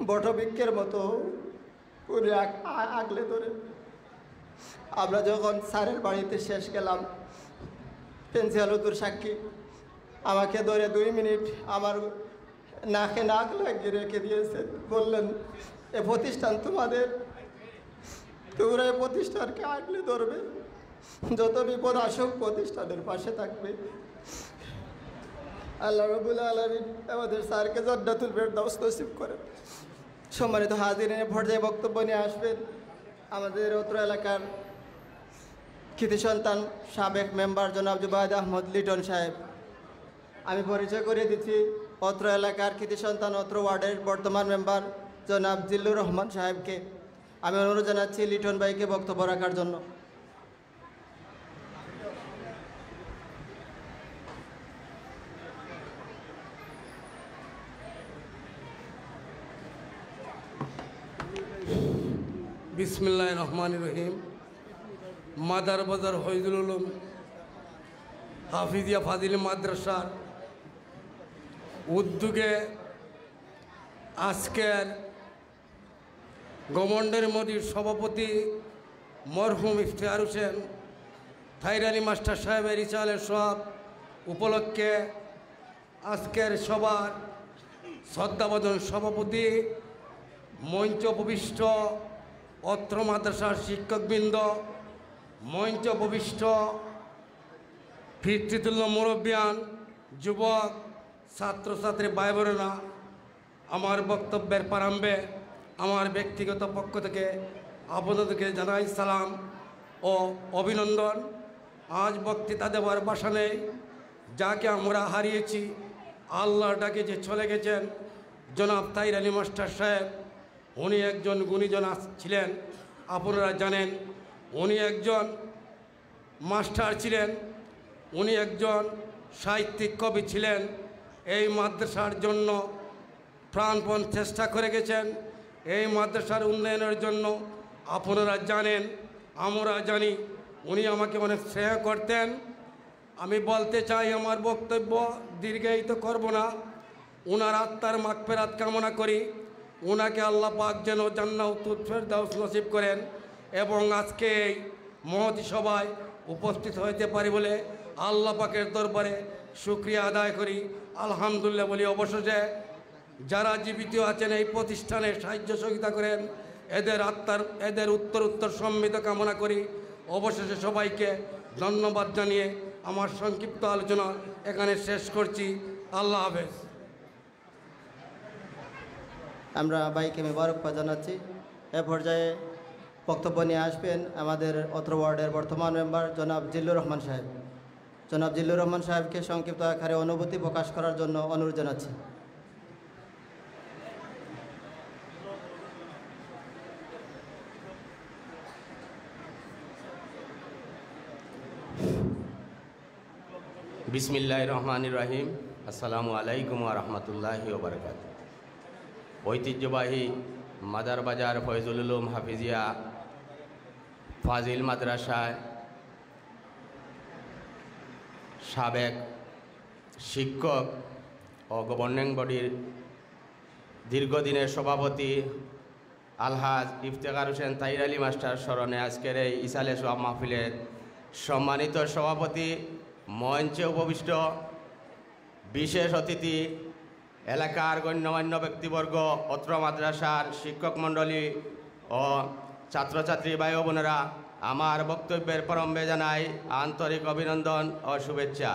বটবৃক্ষের মতো করে আগলে ধরে। আমরা যখন স্যারের বাড়িতে শেষ গেলাম, প্রিন্সিপাল হুজুর সাক্ষী, আমাকে ধরে 2 মিনিট আমার নাকে নাক লাগিয়ে রেখে দিয়েছে, বললেন এ প্রতিষ্ঠান তোমাদের, তোমরা এই প্রতিষ্ঠানকে আগলে ধরবে, যত বিপদ আসুক প্রতিষ্ঠানের পাশে থাকবে। আল্লাহ রাব্বুল আলামিন আমাদের স্যারকে জান্নাতুল ফেরদাউস নসিব করেন। সম্মানিত হাজিরিন, পর্যায়ে বক্তব্য নিয়ে আসবেন আমাদের অত্র এলাকার কৃতি সন্তান সাবেক মেম্বার জনাব জুবায়েদ আহমদ লিটন সাহেব। আমি পরিচয় করিয়ে দিচ্ছি অত্র এলাকার কৃতি সন্তান অত্র ওয়ার্ডের বর্তমান মেম্বার জনাব জিল্লুর রহমান সাহেবকে। আমি অনুরোধ জানাচ্ছি লিটন ভাইকে বক্তব্য রাখার জন্য। বিসমিল্লাহির রহমানির রহিম। মাদার বাজার ফয়জুল উলুম হাফিজিয়া ফাজিল মাদ্রাসার উদ্যোগে আজকের গভর্নর মোদির সভাপতি মরহুম ইফতিহার হোসেন থাইর আলী মাস্টার সাহেবের ইসালের সব উপলক্ষে আজকের সবার শ্রদ্ধাভাজন সভাপতি, মঞ্চ উপবিষ্ট অত্র মাদ্রাসার শিক্ষকবৃন্দ, মঞ্চ উপবিষ্ট পিতৃতুল্য মুরব্বিয়ান, যুবক, ছাত্রছাত্রী ভাই বোনেরা, আমার বক্তব্যের প্রারম্ভে আমার ব্যক্তিগত পক্ষ থেকে আপনাদেরকে জানাই সালাম ও অভিনন্দন। আজ বক্তৃতা দেওয়ার ভাষা নেই, যাকে আমরা হারিয়েছি, আল্লাহর ডাকে যে চলে গেছেন জনাব তাহির আলী মাস্টার সাহেব, উনি একজন গুণীজন ছিলেন। আপনারা জানেন উনি একজন মাস্টার ছিলেন, উনি একজন সাহিত্যিক কবি ছিলেন। এই মাদ্রাসার জন্য প্রাণপণ চেষ্টা করে গেছেন, এই মাদ্রাসার উন্নয়নের জন্য। আপনারা জানেন, আমরা জানি, উনি আমাকে অনেক স্নেহ করতেন। আমি বলতে চাই, আমার বক্তব্য দীর্ঘায়িত করব না, ওনার আত্মার মাগফিরাত কামনা করি। ওনাকে আল্লাহ পাক যেন জান্নাতুল ফেরদাউস নসিব করেন এবং আজকে এই মহতী সভায় উপস্থিত হইতে পারি বলে আল্লাহ পাকের দরবারে শুকরিয়া আদায় করি, আলহামদুলিল্লাহ বলি। অবশেষে যারা জীবিত আছেন এই প্রতিষ্ঠানে সাহায্য সহযোগিতা করেন, এদের উত্তর সম্মিত কামনা করি। অবশেষে সবাইকে ধন্যবাদ জানিয়ে আমার সংক্ষিপ্ত আলোচনা এখানে শেষ করছি। আল্লাহ হাফেজ। আমরা বাইকে মোবারকবাদ জানাচ্ছি। এ পর্যায়ে বক্তব্য নিয়ে আসবেন আমাদের অত্র ওয়ার্ডের বর্তমান মেম্বার জনাব জিল্লুর রহমান সাহেব। জনাব জিল্লুর রহমান সাহেবকে সংক্ষিপ্ত আকারে অনুভূতি প্রকাশ করার জন্য অনুরোধ জানাচ্ছি। বিসমিল্লাহির রহমানির রহিম। আসসালামু আলাইকুম ওয়া রাহমাতুল্লাহি ওয়া বারাকাতুহু। ঐতিহ্যবাহী মাদার বাজার ফয়জুল উলুম হাফিজিয়া ফাজিল মাদ্রাসায় সাবেক শিক্ষক ও গভর্নিং বডির দীর্ঘদিনের সভাপতি আলহাজ ইফতেখার হোসেন তাহির আলী মাস্টার স্মরণে আজকের এই ইসালে সোয়াব মাহফিলের সম্মানিত সভাপতি, মঞ্চে উপবিষ্ট বিশেষ অতিথি, এলাকার গণ্যমান্য ব্যক্তিবর্গ, অত্র মাদ্রাসার শিক্ষক মণ্ডলী ও ছাত্রছাত্রী ভাই ও বোনেরা, আমার বক্তব্যের প্রারম্ভে জানাই আন্তরিক অভিনন্দন ও শুভেচ্ছা।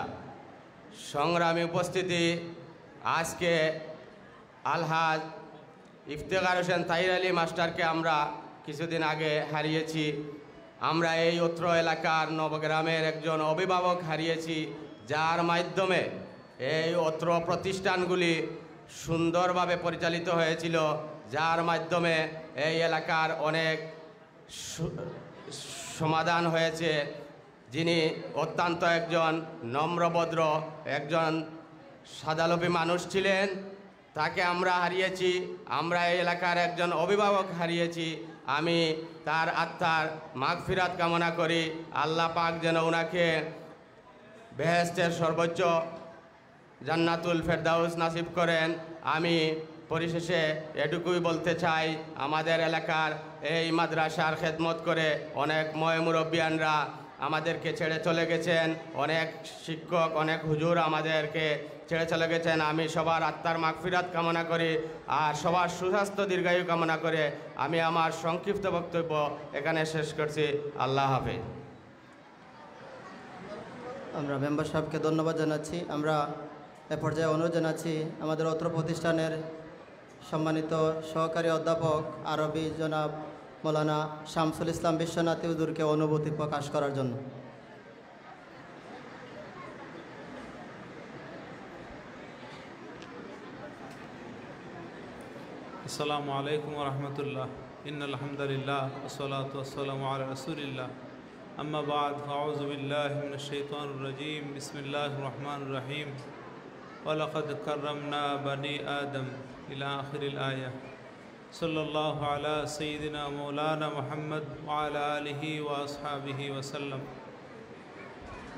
সংগ্রামী উপস্থিতি, আজকে আলহাজ ইফতেখার হোসেন তাহির আলী মাস্টারকে আমরা কিছুদিন আগে হারিয়েছি। আমরা এই অত্র এলাকার নবগ্রামের একজন অভিভাবক হারিয়েছি, যার মাধ্যমে এই অত্র প্রতিষ্ঠানগুলি সুন্দরভাবে পরিচালিত হয়েছিল, যার মাধ্যমে এই এলাকার অনেক সমাধান হয়েছে। যিনি অত্যন্ত একজন নম্রভদ্র, একজন সাদালোভী মানুষ ছিলেন, তাকে আমরা হারিয়েছি। আমরা এই এলাকার একজন অভিভাবক হারিয়েছি। আমি তার আত্মার মাগফিরাত কামনা করি। আল্লাহ পাক যেন ওনাকে বেহেশতের সর্বোচ্চ জান্নাতুল ফেরদাউস নাসিব করেন। আমি পরিশেষে এটুকুই বলতে চাই, আমাদের এলাকার এই মাদ্রাসার খেদমত করে অনেক মুরব্বিয়ানরা আমাদেরকে ছেড়ে চলে গেছেন, অনেক শিক্ষক, অনেক হুজুর আমাদেরকে ছেড়ে চলে গেছেন। আমি সবার আত্মার মাগফিরাত কামনা করি আর সবার সুস্বাস্থ্য দীর্ঘায়ু কামনা করে আমি আমার সংক্ষিপ্ত বক্তব্য এখানে শেষ করছি। আল্লাহ হাফেজ। আমরা মেম্বার সাহেবকে ধন্যবাদ জানাচ্ছি। আমরা এ পর্যায়ে অনুরোধ জানাচ্ছি আমাদের অত্র প্রতিষ্ঠানের সম্মানিত সহকারী অধ্যাপক আরবি জনাব মৌলানা শামসুল ইসলাম বিশ্বনাথী হুজুরকে অনুভূতি প্রকাশ করার জন্য। আসসালামু আলাইকুম ওয়া রাহমাতুল্লাহ। ইন্নাল হামদুলিল্লাহ ওয়াসসালাতু ওয়াসসালামু আলা রাসূলিল্লাহ। আম্মা বা'দ, ফাউযু বিল্লাহি মিনাশ শাইতানির রাজীম। বিসমিল্লাহির রহমানির রহিম। ওয়া লাকাদ কাররামনা বানি আদম ইলা আখিরিল আয়াহ। সাল্লাল্লাহু আলা সাইয়্যিদিনা মাওলানা মুহাম্মদ ওয়া আলা আলিহি ওয়া আসহাবিহি ওয়া সাল্লাম।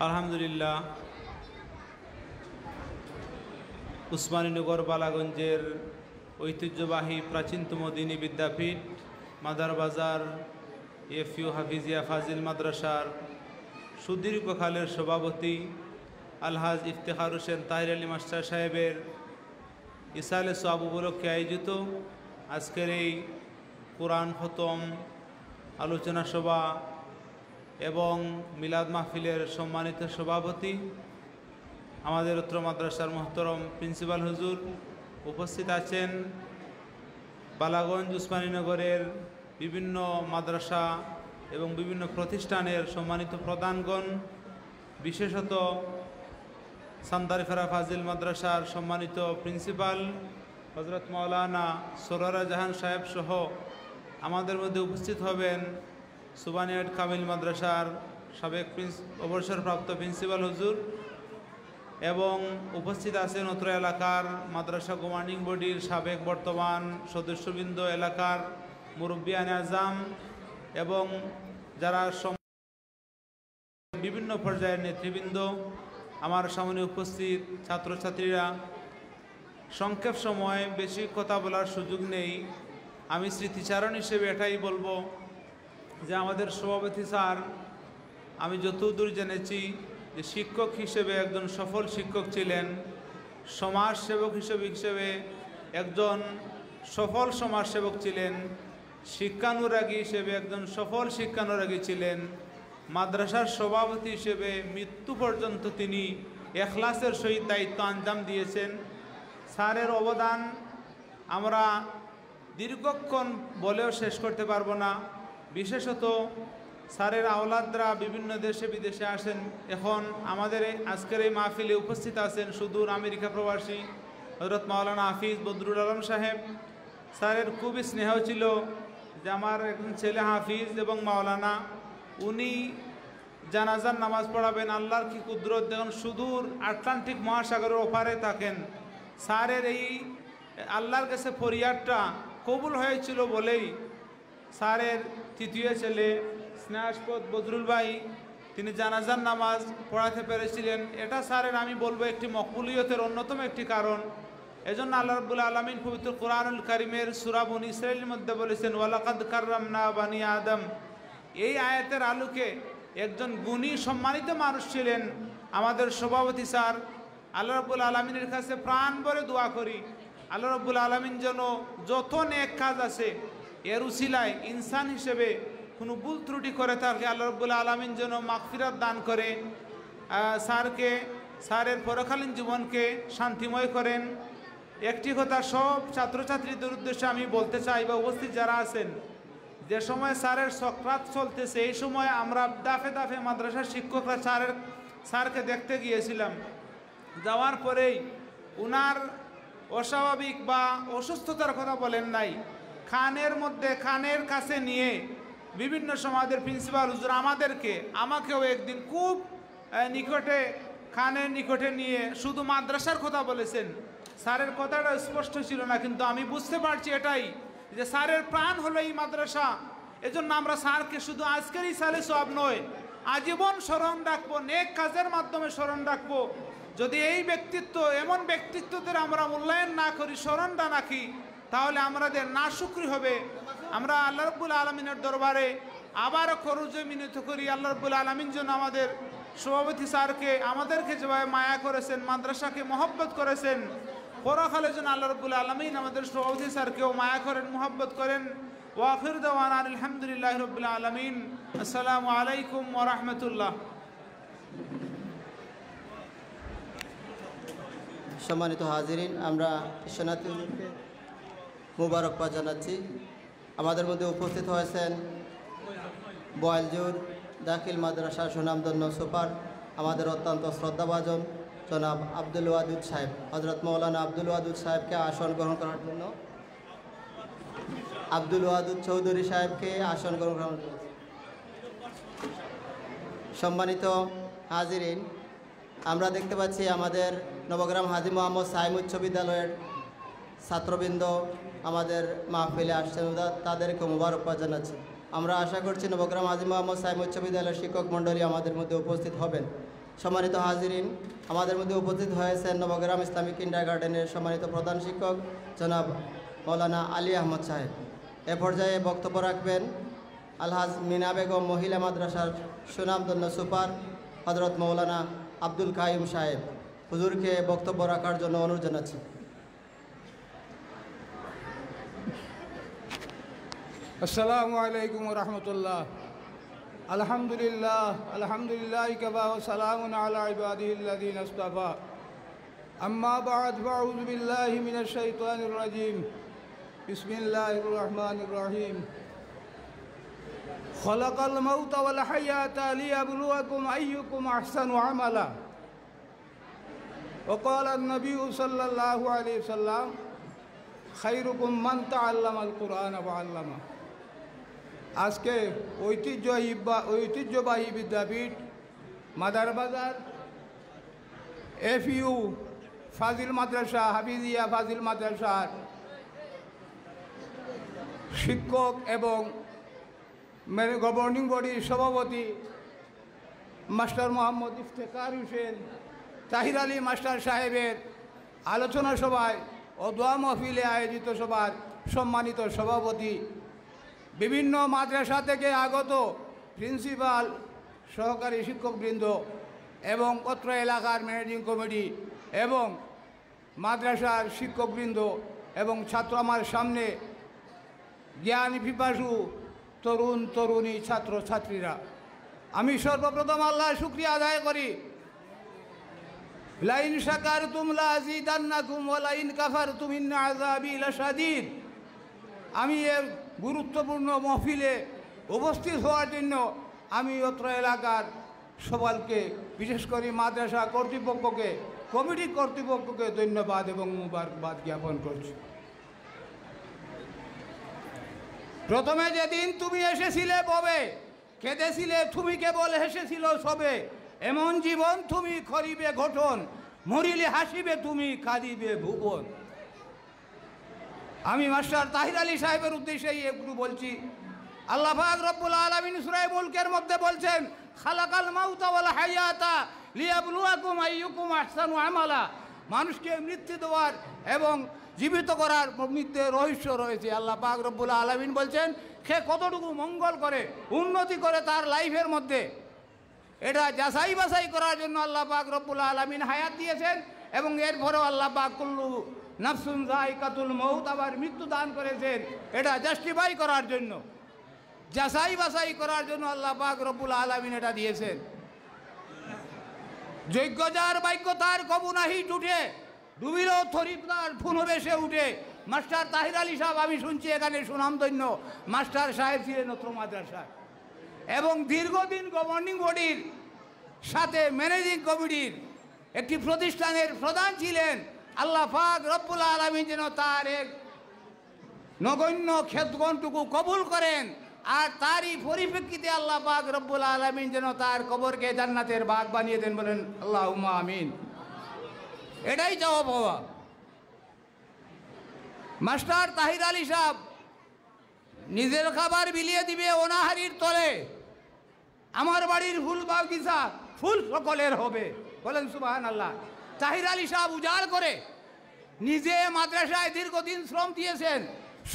আলহামদুলিল্লাহ, উসমানীনগর বালাগঞ্জের ঐতিহ্যবাহী প্রাচীনতম দ্বীনী বিদ্যাপীঠ মাদার বাজার এফইউ হাফিজিয়া ফাজিল মাদ্রাসার সুদীর্ঘকালের সভাপতি আলহাজ ইফতেখার হোসেন তাহির আলী মাস্টার সাহেবের ইসালে সোয়াব উপলক্ষে আয়োজিত আজকের এই কোরআন খতম আলোচনা সভা এবং মিলাদ মাহফিলের সম্মানিত সভাপতি আমাদের উত্তর মাদ্রাসার মোহতরম প্রিন্সিপাল হুজুর, উপস্থিত আছেন বালাগঞ্জ উসমানীনগরের বিভিন্ন মাদ্রাসা এবং বিভিন্ন প্রতিষ্ঠানের সম্মানিত প্রধানগণ, বিশেষত সান্দারিফারা ফাজিল মাদ্রাসার সম্মানিত প্রিন্সিপাল হজরত মাওলানা সরোয়ারা জাহান সাহেব সহ আমাদের মধ্যে উপস্থিত হবেন সুবানিয়াট কামিল মাদ্রাসার সাবেক অবসরপ্রাপ্ত প্রিন্সিপাল হুজুর এবং উপস্থিত আছেন অত্র এলাকার মাদ্রাসা গভর্নিং বডির সাবেক বর্তমান সদস্যবৃন্দ, এলাকার মুরব্বিয়ান আজম এবং যারা বিভিন্ন পর্যায়ের নেতৃবৃন্দ, আমার সামনে উপস্থিত ছাত্রছাত্রীরা। সংক্ষেপ সময় বেশি কথা বলার সুযোগ নেই। আমি স্মৃতিচারণ হিসেবে এটাই বলবো যে আমাদের সভাপতি স্যার, আমি যতদূর জেনেছি যে শিক্ষক হিসেবে একজন সফল শিক্ষক ছিলেন, সমাজসেবক হিসেবে একজন সফল সমাজসেবক ছিলেন, শিক্ষানুরাগী হিসেবে একজন সফল শিক্ষানুরাগী ছিলেন, মাদ্রাসার সভাপতি হিসেবে মৃত্যু পর্যন্ত তিনি এখলাসের সহিত দায়িত্ব আঞ্জাম দিয়েছেন। স্যারের অবদান আমরা দীর্ঘক্ষণ বলেও শেষ করতে পারবো না। বিশেষত স্যারের আওলাদরা বিভিন্ন দেশে বিদেশে আসেন। এখন আমাদের আজকের এই মাহফিলে উপস্থিত আছেন সুদূর আমেরিকা প্রবাসী হযরত মাওলানা হাফিজ বদরুল আলম সাহেব। স্যারের খুবই স্নেহ ছিল যে আমার একজন ছেলে হাফিজ এবং মাওলানা, উনি জানাজার নামাজ পড়াবেন। আল্লাহর কি কুদরত, দেখুন সুদূর আটলান্টিক মহাসাগরের ওপারে থাকেন। স্যারের এই আল্লাহর কাছে ফরিয়াদটা কবুল হয়েছিল বলেই স্যারের তৃতীয় ছেলে স্নেহাস্পদ বজরুল ভাই তিনি জানাজার নামাজ পড়াতে পেরেছিলেন। এটা স্যারের আমি বলবো একটি মকবুলিয়তের অন্যতম একটি কারণ। এজন্য আল্লাহ রাব্বুল আলামিন পবিত্র কোরআনুল কারীমের সূরা বনী ইসরাঈলের মধ্যে বলেছেন ওয়ালাকাদ কাররামনা বানি আদম। এই আয়াতের আলোকে একজন গুণী সম্মানিত মানুষ ছিলেন আমাদের সভাপতি স্যার। আল্লাহ রাব্বুল আলামিনের কাছে প্রাণ ভরে দোয়া করি আল্লাহ রাব্বুল আলামিন যেন যত নেক কাজ আছে এর উসিলায় ইনসান হিসেবে কোনো ভুল ত্রুটি করে তাকে আল্লাহ রাব্বুল আলামিন যেন মাগফিরাত দান করে, স্যারের পরকালীন জীবনকে শান্তিময় করেন। একটি কথা সব ছাত্রছাত্রীদের উদ্দেশ্যে আমি বলতে চাই বা উপস্থিত যারা আছেন, যে সময় স্যারের সক্রাত চলতেছে এই সময় আমরা দাফে দাফে মাদ্রাসার শিক্ষকরা স্যারকে দেখতে গিয়েছিলাম। যাওয়ার পরেই উনার অস্বাভাবিক বা অসুস্থতার কথা বলেন নাই, কানের কাছে নিয়ে বিভিন্ন সমাজের প্রিন্সিপাল হুজুর আমাকেও একদিন খুব কানের নিকটে নিয়ে শুধু মাদ্রাসার কথা বলেছেন। স্যারের কথাটা স্পষ্ট ছিল না, কিন্তু আমি বুঝতে পারছি এটাই যে স্যারের প্রাণ হলো এই মাদ্রাসা। এজন্য আমরা স্যারকে শুধু আজকের এই সালে সব নয় আজীবন স্মরণ রাখবো, নেক কাজের মাধ্যমে স্মরণ রাখবো। যদি এই ব্যক্তিত্ব এমন ব্যক্তিত্বদের আমরা মূল্যায়ন না করি, স্মরণটা রাখি, তাহলে আমাদের নাশুকরি হবে। আমরা আল্লাহ রাব্বুল আলামিনের দরবারে আবারও করজে মিনতি করি আল্লাহ রাব্বুল আলামিন যেন আমাদের সভাপতি স্যারকে আমাদেরকে যেভাবে মায়া করেছেন, মাদ্রাসাকে মহব্বত করেছেন, পরকালে যেন আল্লাহ রাব্বুল আলামিন আমাদের সভাপতি স্যারকেও মায়া করেন, মহব্বত করেন। ওয়া আখিরু দাওয়ানা আলহামদুলিল্লাহি রাব্বিল আলামিন। আসসালামু আলাইকুম ওয়া রাহমাতুল্লাহ। সম্মানিত হাজিরিন, আমরা শরণার্থী মুবারকবাদ জানাচ্ছি। আমাদের মধ্যে উপস্থিত হয়েছেন বয়ালজুর দাখিল মাদ্রাসার সুনামধন্য সুপার, আমাদের অত্যন্ত শ্রদ্ধাভাজন জনাব আব্দুল ওয়াদুদ সাহেব। হযরত মৌলানা আব্দুল ওয়াদুদ সাহেবকে আসন গ্রহণ করার জন্য আব্দুল ওয়াদুদ চৌধুরী সাহেবকে আসন গ্রহণ করার জন্য। সম্মানিত হাজিরিন, আমরা দেখতে পাচ্ছি আমাদের নবগ্রাম হাজী মোহাম্মদ সাইম উচ্চ বিদ্যালয়ের ছাত্রবৃন্দ আমাদের মাহফিলে আসছেন, তাদেরকে মুবারকবাদ জানাচ্ছি। আমরা আশা করছি নবগ্রাম হাজী মোহাম্মদ সাইম উচ্চ বিদ্যালয়ের শিক্ষক মণ্ডলী আমাদের মধ্যে উপস্থিত হবেন। সম্মানিত হাজিরিন, আমাদের মধ্যে উপস্থিত হয়েছেন নবগ্রাম ইসলামিক কিন্ডারগার্টেনের সম্মানিত প্রধান শিক্ষক জনাব মৌলানা আলী আহমদ সাহেব। এ পর্যায়ে বক্তব্য রাখবেন আলহাজ মিনা বেগম মহিলা মাদ্রাসার সুনামধন্য সুপার হযরত মৌলানা আব্দুল কাইম সাহেব। হুজুরকে বক্তব্য রাখার জন্য অনুরোধ জানাচ্ছি। আসসালামু আলাইকুম ওয়া রাহমাতুল্লাহ। আলহামদুলিল্লাহ আলহামদুলিল্লাহি কাফা ওয়া সালামুন আলা ইবাদিহিল্লাযীনা ইসতাফা। আম্মা বা'দ, ফাআউযু বিল্লাহি মিনাশ শাইতানির রাজীম। বিসমিল্লাহির রহমানির রহিম। খালাকাল মাউতা ওয়াল হায়াতা লিয়াবলুয়াকুম আইয়ুকুম আহসানু আমালা। ওয়া ক্বালা আন-নাবিয়্যু সাল্লাল্লাহু আলাইহি ওয়াসাল্লাম খায়রুকুম মান তাআল্লামাল কুরআনা ওয়া আল্লামা। আজকে ঐতিহ্যবাহী বিদ্যাপীঠ মাদার বাজার FU ফাজিল মাদ্রাসা, হাফিজিয়া ফাজিল মাদ্রাসার শিক্ষক এবং গভর্নিং বডির সভাপতি মাস্টার মোহাম্মদ ইফতেখার হোসেন তাহির আলী মাস্টার সাহেবের আলোচনা সভায় ও দোয়া মাহফিলে আয়োজিত সভার সম্মানিত সভাপতি, বিভিন্ন মাদ্রাসা থেকে আগত প্রিন্সিপাল, সহকারী শিক্ষকবৃন্দ এবং অত্র এলাকার ম্যানেজিং কমিটি এবং মাদ্রাসার শিক্ষকবৃন্দ এবং ছাত্র, আমার সামনে জ্ঞান পিপাসু তরুণ তরুণী ছাত্র ছাত্রীরা, আমি সর্বপ্রথম আল্লাহর শুকরিয়া আদায় করি। লাইন শাকারতুম লাযিদান্নাকুম ওয়া লাইন কাফারতুম ইন্না আযাবি লাশাদীদ। আমি এর গুরুত্বপূর্ণ মহফিলে উপস্থিত হওয়ার জন্য আমি অত্র এলাকার সবাইকে, বিশেষ করে মাদ্রাসা কর্তৃপক্ষকে, কমিটি কর্তৃপক্ষকে ধন্যবাদ এবং মুবারকবাদ জ্ঞাপন করছি। প্রথমে যেদিন তুমি এসেছিলে ববে, কেঁদেছিলে তুমি কেবল হেসেছিল সবে, এমন জীবন তুমি করিবে গঠন, মরিলে হাসিবে তুমি কাঁদিবে ভুবন। আমি মাস্টার তাহির আলী সাহেবের উদ্দেশ্যেই একটু বলছি। আল্লাহ পাক রব্বুল আলামিন সূরা মুলকের মধ্যে বলছেন, খালাকাল মাউতা ওয়াল হায়াতা লিয়াবলুয়াকুম আইয়ুকুম আহসানু আমালা। মানুষকে মৃত্যু দেওয়ার এবং জীবিত করার মধ্যে রহস্য রয়েছে। আল্লাহ পাক রব্বুল আলামিন বলছেন সে কতটুকু মঙ্গল করে, উন্নতি করে তার লাইফের মধ্যে, এটা যাচাই বাছাই করার জন্য আল্লাহ পাক রব্বুল আলামিন হায়াত দিয়েছেন। এবং এরপরেও আল্লাহ পাক কুল্লু নাফসুন যায়কাতুল মউত, আবার মৃত্যু দান করেছেন, এটা জাস্টিফাই করার জন্য, যাচাই বাছাই করার জন্য আল্লাহ পাক রব্বুল আলামিন এটা দিয়েছেন। যোগ্য যার ভাগ্য তার কবু নাহি টুটে, ডুবিল থরিপ তার পুনবেশে উঠে। মাস্টার তাহির আলী সাহেব, আমি শুনছি এখানে সুনামধন্য মাস্টার সাহেব ছিলেন অত্র মাদ্রাসায় এবং দীর্ঘদিন গভর্নিং বডির সাথে ম্যানেজিং কমিটির একটি প্রতিষ্ঠানের প্রধান ছিলেন। আল্লাহ পাক রব্বুল আলামিন যেন তার এক নগণ্য খেদগণটুকু কবুল করেন, আর তারই পরিপ্রেক্ষিতে আল্লাহ পাক রব্বুল আলামিন যেন তার কবরকে জান্নাতের বাগ বানিয়ে দেন, বলেন আল্লাহুম্মা আমিন। এটাই চাওয়া পাওয়া। মাস্টার তাহির আলী সাহেব নিজের খাবার বিলিয়ে দিবে অনাহারির তলে, আমার বাড়ির ফুল বাগিচা ফুল সকলের হবে, বলেন সুবহানাল্লাহ। তাহির আলী সাহেব উজাড় করে নিজে মাদ্রাসায় দীর্ঘদিন শ্রম দিয়েছেন,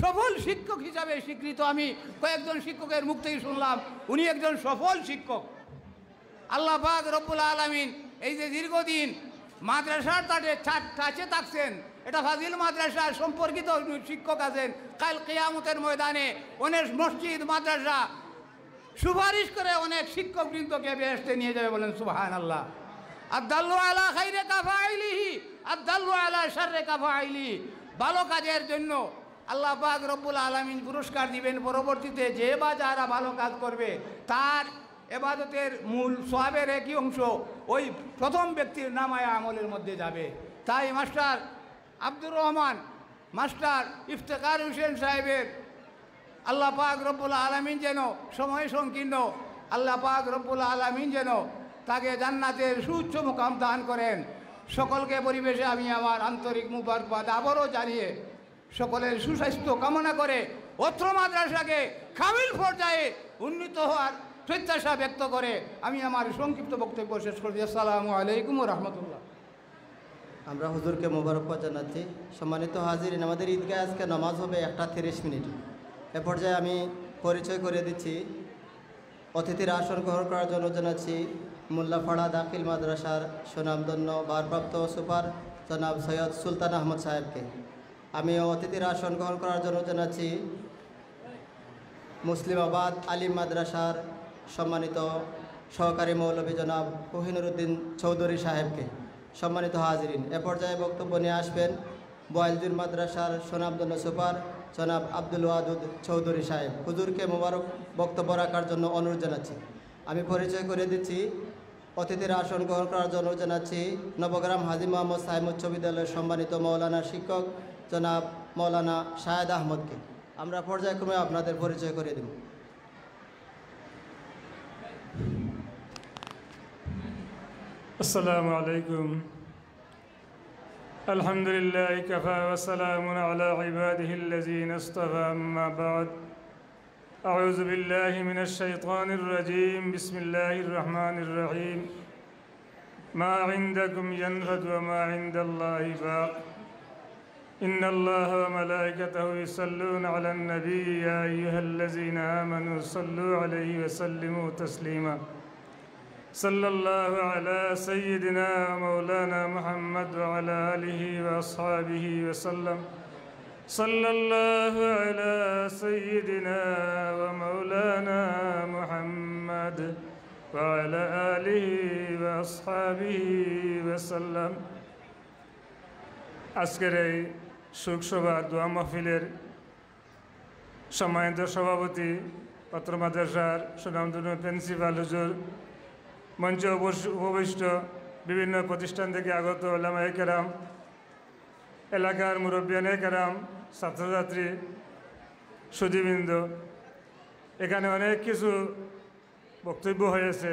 সফল শিক্ষক হিসাবে স্বীকৃত। আমি কয়েকজন শিক্ষকের মুখ থেকে শুনলাম উনি একজন সফল শিক্ষক। আল্লাহ পাক রব্বুল আলামিন এই যে দীর্ঘদিন মাদ্রাসার কাছে থাকছেন, এটা ফাজিল মাদ্রাসা সম্পর্কিত শিক্ষক আছেন, কাল কিয়ামতের ময়দানে অনেক মসজিদ মাদ্রাসা সুপারিশ করে অনেক শিক্ষকবৃন্দকে বেহেশতে নিয়ে যাবে, বলেন সুবহানাল্লাহ। আদাল্লু আলা খাইরে কাফাইলিহি আদাল্লু আলা শাররে কাফাইলিহি। ভালো কাজের জন্য আল্লাহ পাক রব্বুল আলামিন পুরস্কার দিবেন। পরবর্তীতে যে বা যারা ভালো কাজ করবে তার এবাদতের মূল সওয়াবের একই অংশ ওই প্রথম ব্যক্তির নামায় আমলের মধ্যে যাবে। তাই মাস্টার আব্দুর রহমান, মাস্টার ইফতেখার হোসেন সাহেবের আল্লাহ পাক রব্বুল আলামিন যেন, সময় সংকীর্ণ, আল্লাহ পাক রব্বুল আলামিন যেন তাকে জান্নাতের সুউচ্চ মুকাম দান করেন। সকলকে পরিবেশে আমি আমার আন্তরিক মুবারকবাদ আবারও জানিয়ে সকলের সুস্বাস্থ্য কামনা করে অত্র মাদ্রাসাকে কামিল পর্যায়ে উন্নীত হওয়ার প্রত্যাশা ব্যক্ত করে আমি আমার সংক্ষিপ্ত বক্তব্য শেষ করছি। আসসালামু আলাইকুম ওয়া রাহমাতুল্লাহ। আমরা হুজুরকে মোবারকবাদ জানাচ্ছি। সম্মানিত হাজিরিন, আমাদের ঈদগাহে আজকে নামাজ হবে 1:30। এ পর্যায়ে আমি পরিচয় করে দিচ্ছি। অতিথির আসন গ্রহণ করার জন্য জানাচ্ছি মোল্লাপাড়া দাখিল মাদ্রাসার সুনামধন্য ভারপ্রাপ্ত সুপার জনাব সৈয়দ সুলতান আহমদ সাহেবকে। আমি অতিথির আসন গ্রহণ করার জন্য জানাচ্ছি মুসলিমাবাদ আলিম মাদ্রাসার সম্মানিত সহকারী মৌলভী জনাব কোহিনুর উদ্দিন চৌধুরী সাহেবকে। সম্মানিত হাজিরিন, এ পর্যায়ে বক্তব্য নিয়ে আসবেন বয়ালজুর মাদ্রাসার সুনামধন্য সুপার জনাব আব্দুল ওয়াদুদ চৌধুরী সাহেব। হুজুরকে মোবারক বক্তব্য রাখার জন্য অনুরোধ জানাচ্ছি। আমি পরিচয় করে দিচ্ছি। অতিথির আসন গ্রহণ করার জন্য জানাচ্ছি নবগ্রাম হাজী মোহাম্মদ সাহেব উচ্চ বিদ্যালয়ের সম্মানিত মৌলানা শিক্ষক জনাব মৌলানা শাহেদ আহমদকে। আমরা পর্যায়ক্রমে আপনাদের পরিচয় করে দেব। السلام عليكم. الحمد لله كفى وسلام على عباده الذين اصطفى. أما بعد، أعوذ بالله من الشيطان الرجيم. بسم الله الرحمن الرحيم. ما عندكم ينفد وما عند الله باق. إن الله وملائكته يصلون على النبي يا أيها الذين آمنوا صلوا عليه وسلموا تسليما. صلى الله على سيدنا مولانا محمد وعلى آله وأصحابه وسلم. صلى الله على سيدنا ومولانا محمد وعلى آله وأصحابه وسلم. আজকের এই শোকসভা দোয়া মাহফিলের সম্মানিত সভাপতি অত্র মাদ্রাসার সুনামধন্য প্রিন্সিপাল হুজুর, মঞ্চে উপবিষ্ট বিভিন্ন প্রতিষ্ঠান থেকে আগত ওলামায়ে কেরাম, এলাকার মুরব্বিয়ানে কেরাম, ছাত্রছাত্রী, সুধীবৃন্দ, এখানে অনেক কিছু বক্তব্য হয়েছে,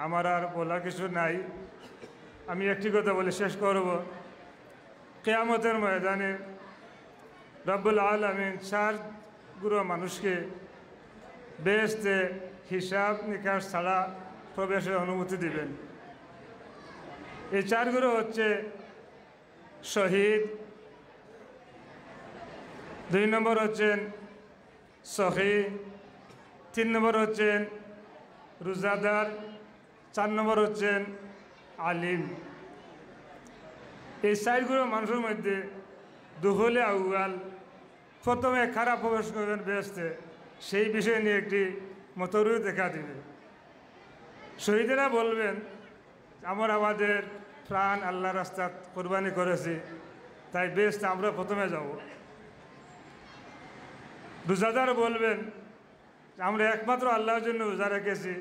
আমার আর বলার কিছু নাই। আমি একটি কথা বলে শেষ করব। কিয়ামতের ময়দানে রব্বুল আলামিন 4 গুরু মানুষকে বেহেশতে হিসাব নিকাশ ছাড়া প্রবেশের অনুমতি দিবেন। এই 4 গুরু হচ্ছে শহীদ, 2 নম্বর হচ্ছেন সহি, 3 নম্বর হচ্ছেন রোজাদার, 4 নম্বর হচ্ছেন আলিম। এই 4 গুরু মানুষের মধ্যে দুহলে আউয়াল প্রথমে খারাপ প্রবেশ করবেন বেহেশতে, সেই বিষয় নিয়ে একটি মতরুই দেখা দিবে। শহীদেরা বলবেন, আমাদের প্রাণ আল্লাহ রাস্তায় কোরবানি করেছি, তাই বেহেশতে আমরা প্রথমে যাব। রোজাদার বলবেন, আমরা একমাত্র আল্লাহর জন্য রোজা রেখেছি,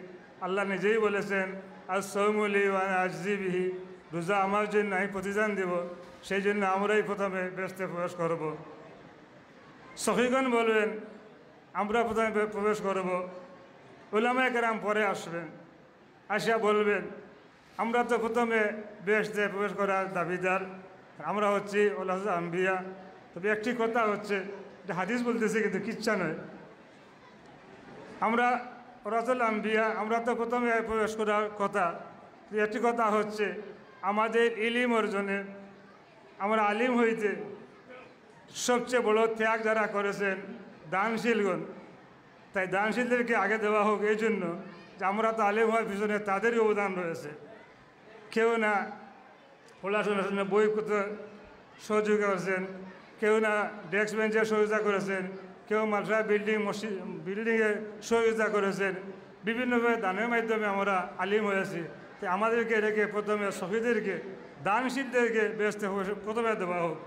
আল্লাহ নিজেই বলেছেন আজ সৌমলি আজিবিহি, রোজা আমার জন্য আমি প্রতিদান দেব, সেই জন্য আমরাই প্রথমে বেহেশতে প্রবেশ করব। সহিগণ বলবেন, আমরা প্রথমে প্রবেশ করব, উলামায়ে কেরাম পরে আসবেন, আসিয়া বলবেন, আমরা তো প্রথমে বেহেশতে প্রবেশ করার দাবিদার, আমরা হচ্ছি ওলাহুল আম্বিয়া। তবে একটি কথা হচ্ছে, এটা হাদিস বলতেছে কিন্তু কিচ্ছা নয়, আমরা ওরাতুল আম্বিয়া, আমরা তো প্রথমে প্রবেশ করার কথা। একটি কথা হচ্ছে, আমাদের ইলিম অর্জনে, আমরা আলিম হইতে সবচেয়ে বড় ত্যাগ যারা করেছেন দানশীলগণ, তাই দানশীলদেরকে আগে দেওয়া হোক, এই জন্য যে আমরা তো আলিম হওয়ার পিছনে তাদেরই অবদান রয়েছে। কেউ না পড়াশোনার জন্য বই করতে সহযোগিতা করেছেন, কেউ না ডেস্ক বেঞ্চের সহযোগিতা করেছেন, কেউ মাদ্রাসা বিল্ডিংয়ে সহযোগিতা করেছেন। বিভিন্নভাবে দানের মাধ্যমে আমরা আলিম হয়েছি। তাই আমাদেরকে রেখে প্রথমে শহীদদেরকে, দানশীলদেরকে বেহেশতে প্রথমে দেওয়া হোক,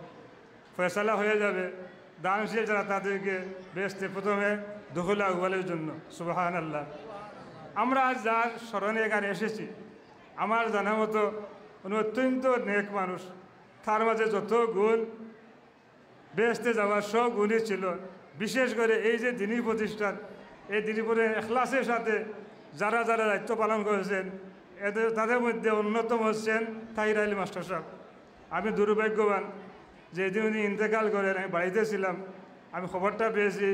ফয়সালা হয়ে যাবে। দানশীল যারা তাদেরকে বেহেশতে প্রথমে দুখুল আউয়ালের জন্য। সুবহানাল্লাহ। আমরা আজ যার স্মরণে এখানে এসেছি, আমার জানা মতো উনি অত্যন্ত নেক মানুষ, তার মাঝে যত গুণ, বেহেশতে যাওয়ার সব গুণই ছিল। বিশেষ করে এই যে দিনী প্রতিষ্ঠান, এই দিনী এখলাসের সাথে যারা যারা দায়িত্ব পালন করেছেন, তাদের মধ্যে অন্যতম হচ্ছেন তাহির আলী মাস্টার সাহেব। আমি দুর্ভাগ্যবান যে এদিন উনি ইন্তেকাল করেন, আমি বাড়িতে ছিলাম, আমি খবরটা পেয়েছি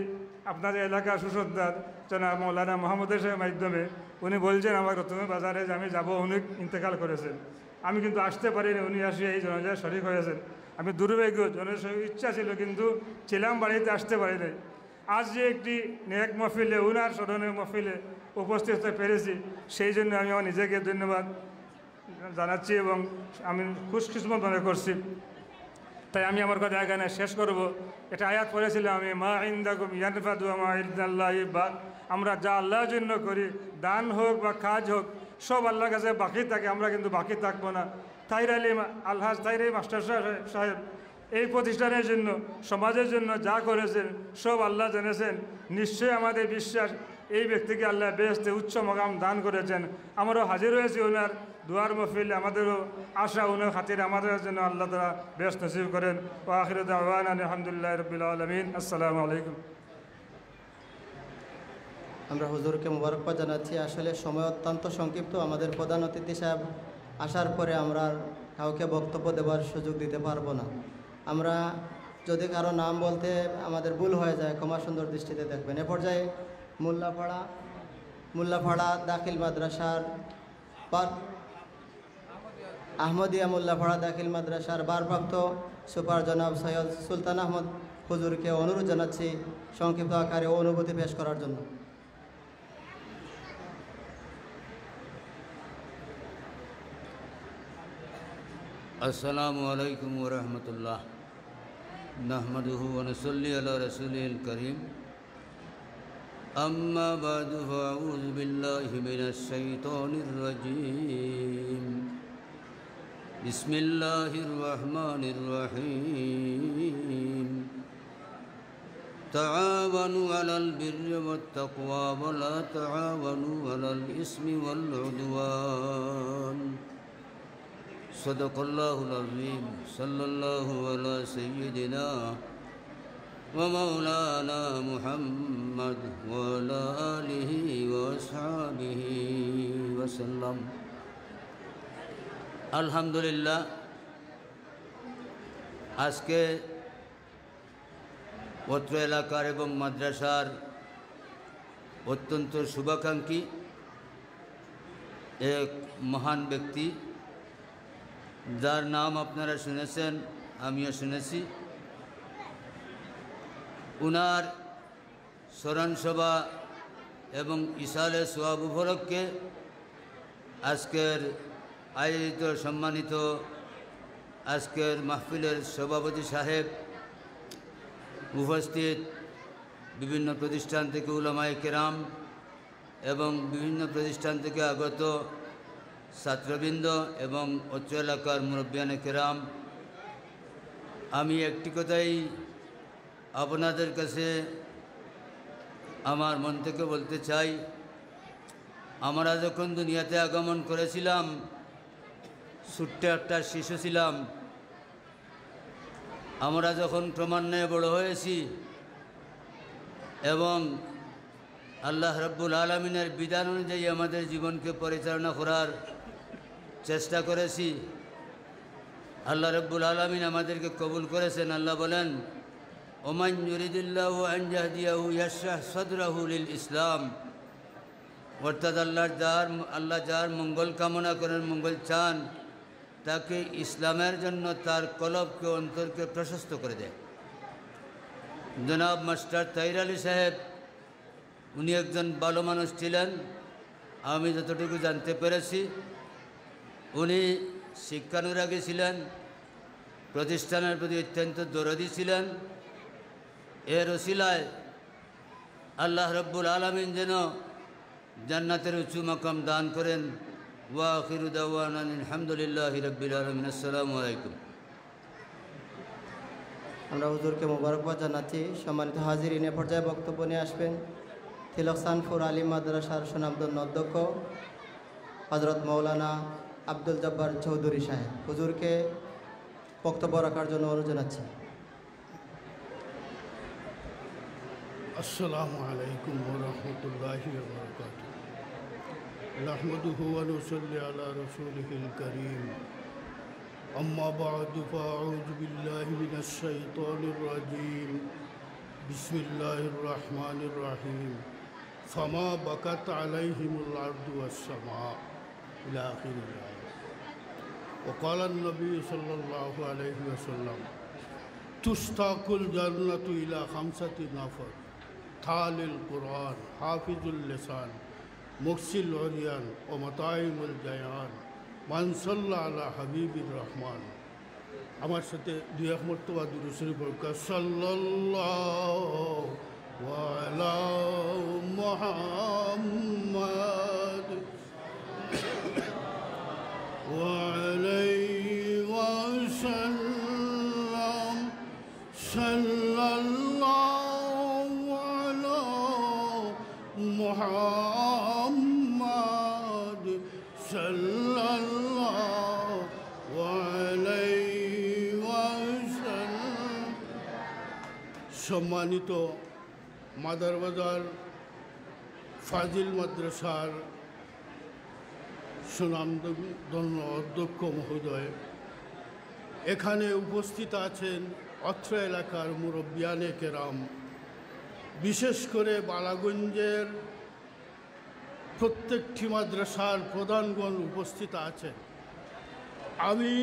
আপনাদের এলাকার সুসদ্দার জনাব মৌলানা মোহাম্মদের সাহেবের মাধ্যমে। উনি বলছেন আমার রতনের বাজারে যে আমি যাব, উনি ইন্তেকাল করেছেন। আমি কিন্তু আসতে পারিনি, উনি আসে এই জনাজায় শরীক হয়েছেন। আমি দুর্ভাগ্য, জনের ইচ্ছা ছিল কিন্তু ছিলাম বাড়িতে, আসতে পারি নাই। আজ যে একটি নেক মহফিলে, উনার স্মরণের মহফিলে উপস্থিত হতে পেরেছি, সেই জন্য আমি আমার নিজেকে ধন্যবাদ জানাচ্ছি এবং আমি খুশকিসমত মনে করছি। তাই আমি আমার কথা এখানে শেষ করব। এটা আয়াত পড়েছিলাম আমি, মা ইনদাকুম ইয়ানফাদু ওয়া মা ইনদাল্লাহি বাক। আমরা যা আল্লাহর জন্য করি, দান হোক বা কাজ হোক, সব আল্লাহর কাছে বাকি থাকে, আমরা কিন্তু বাকি থাকবো না। তাহির আলী আলহাজ তাহির আলী মাস্টার সাহেব এই প্রতিষ্ঠানের জন্য, সমাজের জন্য যা করেছেন সব আল্লাহ জেনেছেন। নিশ্চয়ই আমাদের বিশ্বাস, এই ব্যক্তিকে আল্লাহ বেহেশতে উচ্চ মকাম দান করেছেন। আমরাও হাজির হয়েছি ওনার দুয়ার মহফিলে, আমাদেরও আশা ওনার খাতিরে আমাদের জন্য আল্লাহ তাআলা বেহেশত নসিব করেন। ওয়া আখিরু দাওয়ানা আলহামদুলিল্লাহি রাব্বিল আলামিন। আসসালামু আলাইকুম। আমরা হুজুরকে মোবারকবাদ জানাচ্ছি। আসলে সময় অত্যন্ত সংক্ষিপ্ত, আমাদের প্রধান অতিথি সাহেব আসার পরে আমরা কাউকে বক্তব্য দেওয়ার সুযোগ দিতে পারবো না। আমরা যদি কারো নাম বলতে আমাদের ভুল হয়ে যায়, ক্ষমা সুন্দর দৃষ্টিতে দেখবেন। এ পর্যায়ে মোল্লাপাড়া দাখিল মাদ্রাসার আহমদিয়া মোল্লাপাড়া দাখিল মাদ্রাসার ভারপ্রাপ্ত সুপার জনাব সৈয়দ সুলতান আহমদ হুজুরকে অনুরোধ জানাচ্ছি সংক্ষিপ্ত আকারে অনুভূতি পেশ করার জন্য। अस्सलामु अलैकुम व रहमतुल्लाह। नहमदुहु व नसल्ली अला रसूलिल करीम। अम्मा बादु फ़अऊज़ु बिल्लाहि मिनश शैतानिर रजीम। बिस्मिल्लाहिर रहमानिर रहीम। तआवनु अलल बिर्रि वत तक़वा व ला तआवनु अलल इस्मि वल उद्वान। सदक़ल्लाहुल अज़ीम। सल्लल्लाहु अला सय्यिदिना ومولانا محمد وعلى آله وأصحابه وسلم আলহামদুলিল্লাহ আজকে অত্র এলাকার এবং মাদ্রাসার অত্যন্ত শুভাকাঙ্ক্ষী এক মহান ব্যক্তি যার নাম আপনারা শুনেছেন, আমিও শুনেছি। উনার স্মরণসভা এবং ইসালে সোয়াব উপলক্ষে আজকের আয়োজিত সম্মানিত আজকের মাহফিলের সভাপতি সাহেব, উপস্থিত বিভিন্ন প্রতিষ্ঠান থেকে উলামায়ে কেরাম এবং বিভিন্ন প্রতিষ্ঠান থেকে আগত ছাত্রবৃন্দ এবং অত্র এলাকার মুরব্বিয়ানে কেরাম, আমি একটি কথাই আপনাদের কাছে আমার মন থেকে বলতে চাই। আমরা যখন দুনিয়াতে আগমন করেছিলাম, ছোট্ট একটা শিশু ছিলাম। আমরা যখন ক্রমান্বয়ে বড় হয়েছি এবং আল্লাহ রাব্বুল আলামিনের বিধান অনুযায়ী আমাদের জীবনকে পরিচালনা করার চেষ্টা করেছি, আল্লাহ রাব্বুল আলামিন আমাদেরকে কবুল করেছেন। আল্লাহ বলেন, ওমান ইউরিদুল্লাহু আন ইয়াহদিয়াহু ইয়াশরাহ সাদরাহু লিল ইসলাম, অর্থাৎ আল্লাহ যার মঙ্গল কামনা করেন, মঙ্গল চান, তাকে ইসলামের জন্য তার কলবকে, অন্তরকে প্রশস্ত করে দেয়। জনাব মাস্টার তাহির আলী সাহেব, উনি একজন ভালো মানুষ ছিলেন। আমি যতটুকু জানতে পেরেছি, উনি শিক্ষানুরাগী ছিলেন, প্রতিষ্ঠানের প্রতি অত্যন্ত দরদী ছিলেন। এর ওসিলায় আল্লাহ রাব্বুল আলামিন যেন জান্নাতের উঁচু মাকাম দান করেন। ওয়া আখিরু দাওয়ানা আলহামদুলিল্লাহি রাব্বিল আলামিন। আসসালামু আলাইকুম। আমরা হুজুরকে মোবারকবাদ জানাচ্ছি। সম্মানিত হাজিরিন, এ পর্যায়ে বক্তব্য নিয়ে আসবেন তিলকসানপুর আলিম মাদ্রাসার সুনামধন্য অধ্যক্ষ হজরত মৌলানা আব্দুল জব্বার চৌধুরী সাহেব। হুজুরকে বক্তব্য রাখার জন্য অনুরোধ জানাচ্ছি। আসসালামু আলাইকুম ওয়া রাহমাতুল্লাহি ওয়া বারাকাতুহু। নাহমাদুহু ওয়া নুসাল্লি আলা রাসূলিহিল কারীম। আম্মা বা'দু ফাআউযু বিল্লাহি মিনাশ শাইতানির রাজীম। বিসমিল্লাহির রাহমানির রাহিম। ফামা বাকাত আলাইহিমুল আরদু ওয়াস সামা ইলা আখিরিল আয়াত। ওয়া ক্বালা আন-নবী সাল্লাল্লাহু আলাইহি ওয়াসাল্লাম, তুশতাকুল জান্নাতু ইলা খামসাতি নাফর: থালিল কুরআন, হাফিজুল লিসান, মুকসিল উরিয়ান ও মাতাইমুল জায়ান, মান সাল্লা আলা হাবিবির রহমান। আমার সাথে দুই এক মর্তবা দুরূদ শরীফ পড়া, সাল্লাল্লাহু আলা মুহাম্মাদ ওয়া আলাইহি ওয়াসাল্লাম। সাল্লাল্লাহু আলা মুহাম্মাদ সাল্লাল্লাহু আলাইহি ওয়াসাল্লাম। সম্মানিত মাদার বাজার ফাজিল মাদ্রাসার সুনামধন্য অধ্যক্ষ মহোদয়, এখানে উপস্থিত আছেন অত্র এলাকার মুরব্বিয়ানে কেরাম, বিশেষ করে বালাগঞ্জের প্রত্যেকটি মাদ্রাসার প্রধানগণ উপস্থিত আছেন। আমি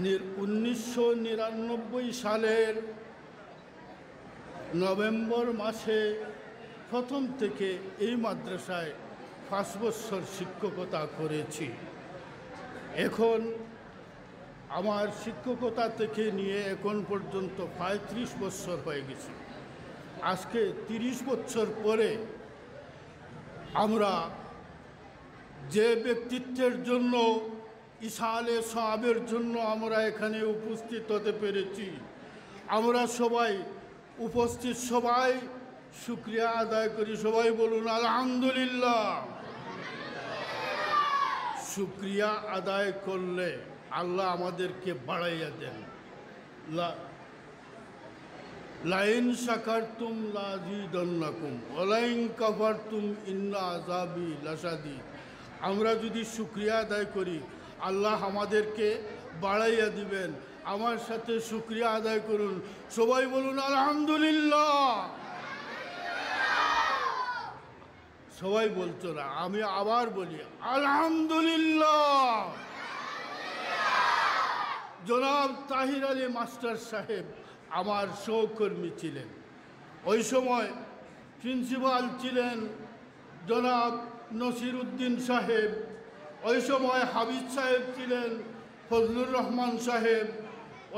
1999 সালের নভেম্বর মাসে প্রথম থেকে এই মাদ্রাসায় 5 বছর শিক্ষকতা করেছি। এখন আমার শিক্ষকতা থেকে নিয়ে এখন পর্যন্ত 35 বছর হয়ে গেছে। আজকে 30 বছর পরে আমরা যে ব্যক্তিত্বের জন্য, ইসালে সাহাবের জন্য আমরা এখানে উপস্থিত হতে পেরেছি, আমরা সবাই উপস্থিত সবাই শুকরিয়া আদায় করি। সবাই বলুন আলহামদুলিল্লাহ। শুকরিয়া আদায় করলে আল্লাহ আমাদেরকে বাড়াইয়া দেন। লাইন শাকারতুম লাযীদান্নাকুম ওয়া লাইন কাফারতুম ইন্না আযাবি লাশাদীদ। আমরা যদি শুকরিয়া আদায় করি আল্লাহ আমাদেরকে বাড়াইয়া দিবেন। আমার সাথে শুকরিয়া আদায় করুন, সবাই বলুন আলহামদুলিল্লাহ। সবাই বলতো না, আমি আবার বলি আলহামদুলিল্লাহ। জনাব তাহির আলী মাস্টার সাহেব আমার সহকর্মী ছিলেন। ওই সময় প্রিন্সিপাল ছিলেন জনাব নসির উদ্দিন সাহেব, ওই সময় হাবিজ সাহেব ছিলেন ফজলুর রহমান সাহেব,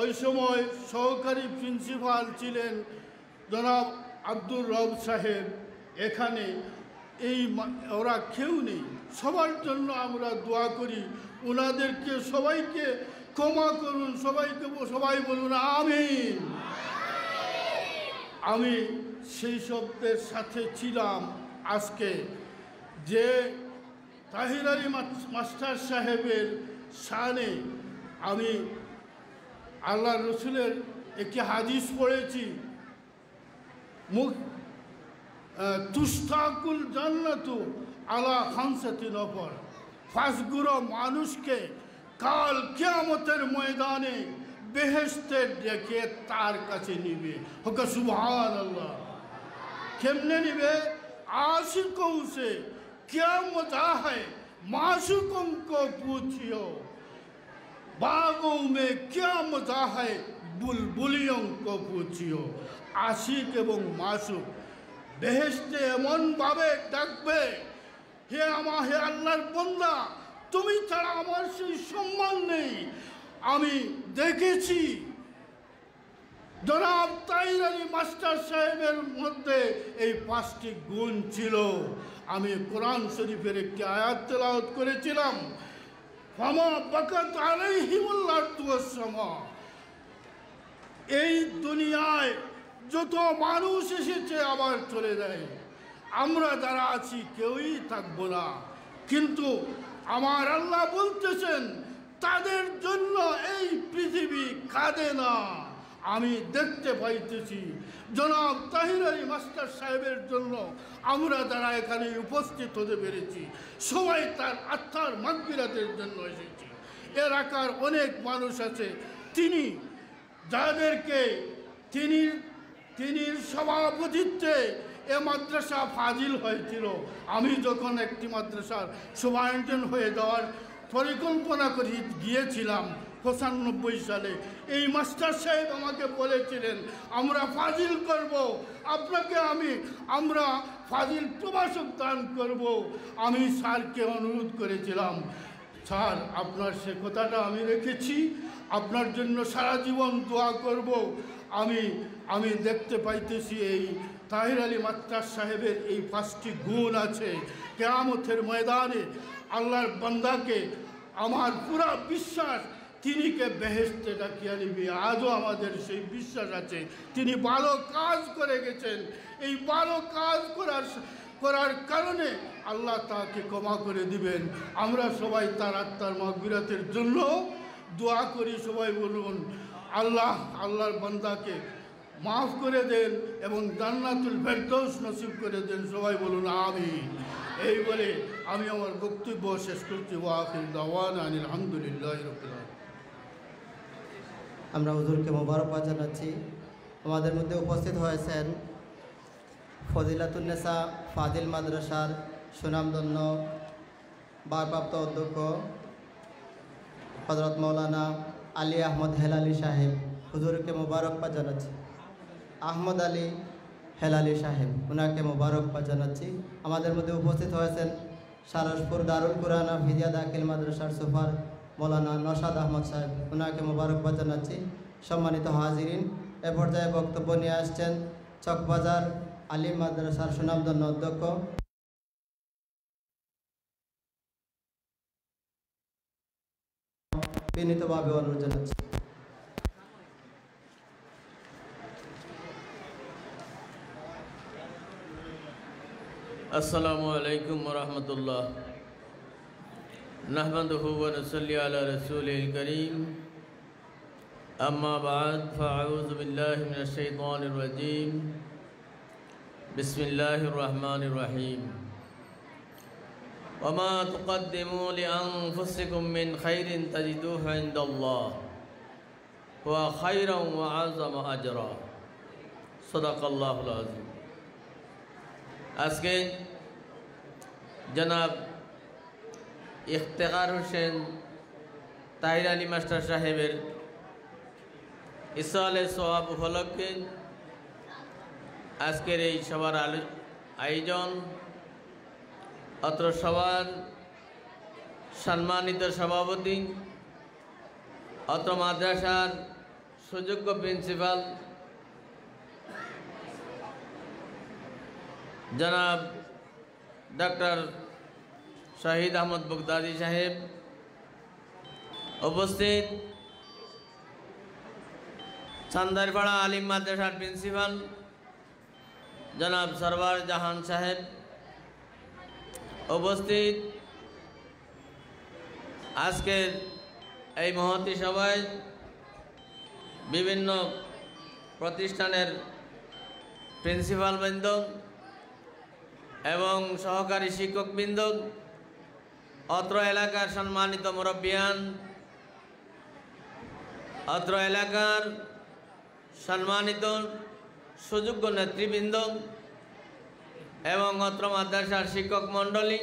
ওই সময় সহকারী প্রিন্সিপাল ছিলেন জনাব আব্দুর রব সাহেব। এখানে ওরা কেউ নেই, সবার জন্য আমরা দোয়া করি, ওনাদেরকে সবাইকে ক্ষমা করুন, সবাই বলুন আমিন। আমি সেই শব্দের সাথে ছিলাম আজকে যে তাহির আলী মাস্টার সাহেবের শানে আমি আল্লাহ রসুলের একটি হাদিস পড়েছি, তুস্তাকুল জান্নাতু আলা খামসাতি নফর। পাঁচগুলো মানুষকে কাল কিয়ামতের ময়দানে বেহেশতে ডেকে তার কাছে নিবে। হোক সুবহানাল্লাহ। কেমনে নিবে? आशिकों से क्या मजा है माशूकों को पूछियो, बागों में क्या मजा है बुलबुलियों को पूछियो। आशिक এবং মাসুক বেহেশতে এমন ভাবে ডাকবে, হে আল্লাহর বান্দা তুমি ছাড়া আমার সেই সম্মান নেই। আমি দেখেছি জনাব তাহির আলী মাস্টার সাহেবের মধ্যে এই 5টি গুণ ছিল। আমি কোরআন শরীফের একটি আয়াত তেলাওয়াত করেছিলাম, ফামা বাকাত আলাইহিমুল আরদু ওয়াস সামা। এই দুনিয়ায় যত মানুষ এসেছে আবার চলে যায়, আমরা যারা আছি কেউই থাকবো না, কিন্তু আমার আল্লাহ বলতেছেন তাদের জন্য এই পৃথিবী কাঁদে না। আমি দেখতে পাইতেছি জনাব তাহির আলী মাস্টার সাহেবের জন্য আমরা যারা এখানে উপস্থিত হতে পেরেছি সবাই তার আত্মার মাগফিরাতের জন্য এসেছি। এলাকার অনেক মানুষ আছে, তিনি যাদেরকে তিনি সভাপতিত্বে এ মাদ্রাসা ফাজিল হয়েছিল। আমি যখন একটি মাদ্রাসার সুপারিনটেন্ডেন্ট হয়ে যাওয়ার পরিকল্পনা করে গিয়েছিলাম 95 সালে, এই মাস্টার সাহেব আমাকে বলেছিলেন আমরা ফাজিল করব, আপনাকে আমরা ফাজিল প্রভাষক দান করব। আমি স্যারকে অনুরোধ করেছিলাম, স্যার আপনার সে কথাটা আমি রেখেছি, আপনার জন্য সারা জীবন দোয়া করব। আমি দেখতে পাইতেছি এই তাহির আলী মাস্টার সাহেবের এই 5টি গুণ আছে। কিয়ামতের ময়দানে আল্লাহর বান্দাকে আমার পুরা বিশ্বাস তিনি কে বেহেশতে ডাকিয়া নিবে। আজও আমাদের সেই বিশ্বাস আছে, তিনি ভালো কাজ করে গেছেন। এই ভালো কাজ করার কারণে আল্লাহ তাকে ক্ষমা করে দিবেন। আমরা সবাই তার আত্মার মাগফিরাতের জন্য দোয়া করি। সবাই বলুন আল্লাহর বান্দাকে মাফ করে দেন এবং জান্নাতুল ফেরদৌস নসিব করে দেন। সবাই বলুন আমিন। এই বলে আমি আমার বক্তব্য শেষ করছি। ওয়া আখির দাওয়ানা আনিল হামদুলিল্লাহি রাব্বিল আলামিন। আমরা হুজুরকে মোবারকবাদ জানাচ্ছি। আমাদের মধ্যে উপস্থিত হয়েছেন ফজিলাতুন্নেসা ফাজিল মাদ্রাসার সুনামধন্য ভারপ্রাপ্ত অধ্যক্ষ হযরত মাওলানা আলী আহমদ হেলালি সাহেব। হুজুরকে মোবারকবাদ জানাচ্ছি। আহমদ আলী হেলালি সাহেব, ওনাকে মোবারকবাদ জানাচ্ছি। আমাদের মধ্যে উপস্থিত হয়েছেন সারসপুর দারুল কুরআন হিদিয়া দাখিল মাদ্রাসার সুপার মৌলানা নওশাদ আহমদ সাহেব, ওনাকে মোবারকবাদ জানাচ্ছি। সম্মানিত হাজিরিন, এ পর্যায়ে বক্তব্য নিয়ে আসছেন চকবাজার আলিম মাদ্রাসার সুনামধন্য অধ্যক্ষ বিনীতভাবে অনুরোধ জানাচ্ছি। আসসালামু আলাইকুম ওয়া রাহমাতুল্লাহ। নাহমাদুহু ওয়া নুসাল্লি আলা রাসূলিল কারীম। أما بعد فأعوذ بالله من الشيطان الرجيم بسم الله الرحمن الرحيم وما تقدموا لأنفسكم من خير تجدوه عند الله هو خيرا وأعظم أجرا صدق الله العظيم আজকে জনাব ইফতেখার হোসেন তাহির আলী মাস্টার সাহেবের ইসালে সওয়াব উপলক্ষে আজকের এই সভার আয়োজন অত্র সভার সম্মানিত সভাপতি অত্র মাদ্রাসার সুযোগ্য প্রিন্সিপাল জনাব ডক্টর শহীদ আহমদ বগদাদি সাহেব, উপস্থিত চান্দারপাড়া আলিম মাদ্রাসার প্রিন্সিপাল জনাব সরওয়ার জাহান সাহেব, উপস্থিত আজকের এই মহতী সভায় বিভিন্ন প্রতিষ্ঠানের প্রিন্সিপালবৃন্দ এবং সহকারী শিক্ষকবৃন্দ, অত্র এলাকার সম্মানিত মুরব্বিয়ান, অত্র এলাকার সম্মানিত সুযোগ্য নেতৃবৃন্দ এবং অত্র মাদ্রাসার শিক্ষক মণ্ডলী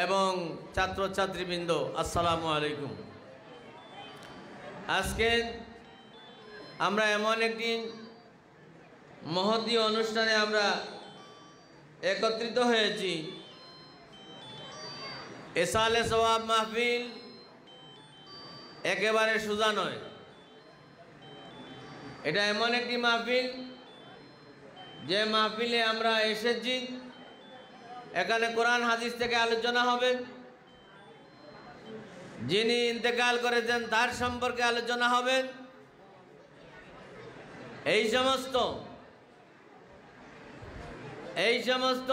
এবং ছাত্রছাত্রীবৃন্দ, আসসালামু আলাইকুম। আজকে আমরা এমন একটি মহতী অনুষ্ঠানে আমরা একত্রিত হয়েছি। ইসালে সওয়াব মাহফিল একেবারে সোজা নয়। এটা এমন একটি মাহফিল যে মাহফিলে আমরা এসেছি, এখানে কোরআন হাদিস থেকে আলোচনা হবে, যিনি ইন্তেকাল করেছেন তার সম্পর্কে আলোচনা হবে। এই সমস্ত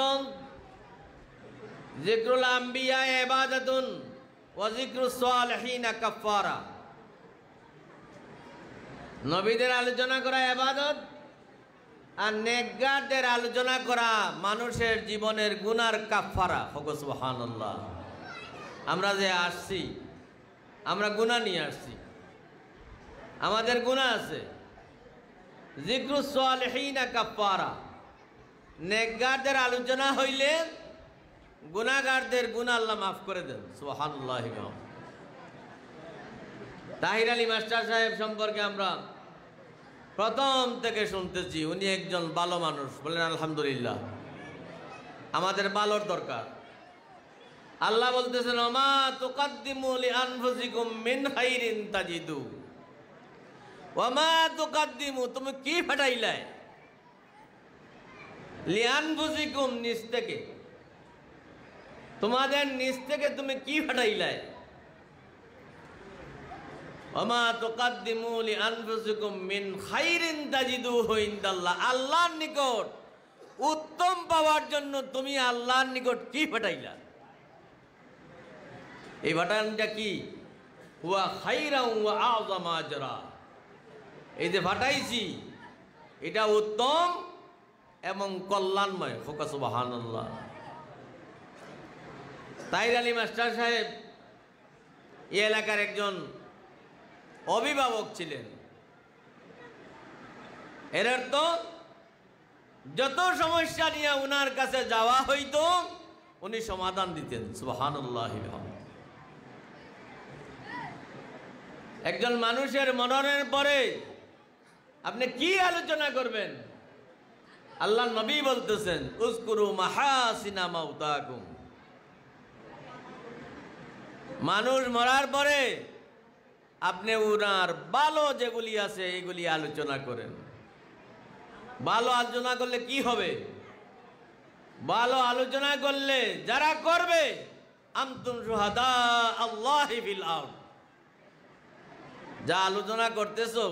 যিকরুল আম্বিয়া ইবাদাতুন ওয়া যিকরুস সালিহিন কাফারা, নবীদের আলোচনা করা ইবাদত আর নেককারদের আলোচনা করা মানুষের জীবনের গুনার কাফারা। সুবহানাল্লাহ। আমরা যে আসছি, আমরা গুনাহ নিয়ে আসছি, আমাদের গুনাহ আছে। যিকরুস সালিহিন কাফারা, নেককারদের আলোচনা হইলে গুনাহগারদের গুনাহ আল্লাহ মাফ করে দেন। সুবহানাল্লাহ। তাহির আলী মাস্টার সাহেব সম্পর্কে আমরা প্রথম থেকে শুনতেছি উনি একজন ভালো মানুষ। বলেন আলহামদুলিল্লাহ। আমাদের ভালোর দরকার। আল্লাহ বলতেছেন ওমা তুকাদ্দিমু লিআনফুসিকুম মিন খাইরিন তাজিদু। ওমা তুকাদ্দিমু, তুমি কি ফাটাইলাই? লিআনফুসিকুম, নিজ থেকে, তোমাদের নিজ থেকে তুমি কি ফাটাইলাই? ওমা তুকাদ্দিমু লিআনফুসিকুম মিন খাইরিন তাজিদুহু ইনদাল্লাহ, আল্লাহর নিকট উত্তম পাওয়ার জন্য তুমি আল্লাহর নিকট কি ফাটাইলা? এই ফাটানটা কি? হুয়া খাইরান ওয়া আযমা আজরা, এই যে ফাটাইছি এটা উত্তম এবং কল্যাণময়। সুবহানাল্লাহ। তাহির আলী মাস্টার সাহেব এই এলাকার একজন অভিভাবক ছিলেন। এর অর্থ যত সমস্যা নিয়ে উনার কাছে যাওয়া হইতো উনি সমাধান দিতেন। সুবহানাল্লাহ। একজন মানুষের মরণের পরে আপনি কি আলোচনা করবেন? আল্লাহ নবী বলতেছেন উযকুরু মাহাসিনা মাউতাকুম, মানুষ মরার পরে আপনি উনার ভালো যেগুলি আছে এগুলি আলোচনা করেন। ভালো আলোচনা করলে কি হবে? ভালো আলোচনা করলে যারা করবে আনতুম শুহাদা আল্লাহি ফিল আরদ, যা আলোচনা করতেছো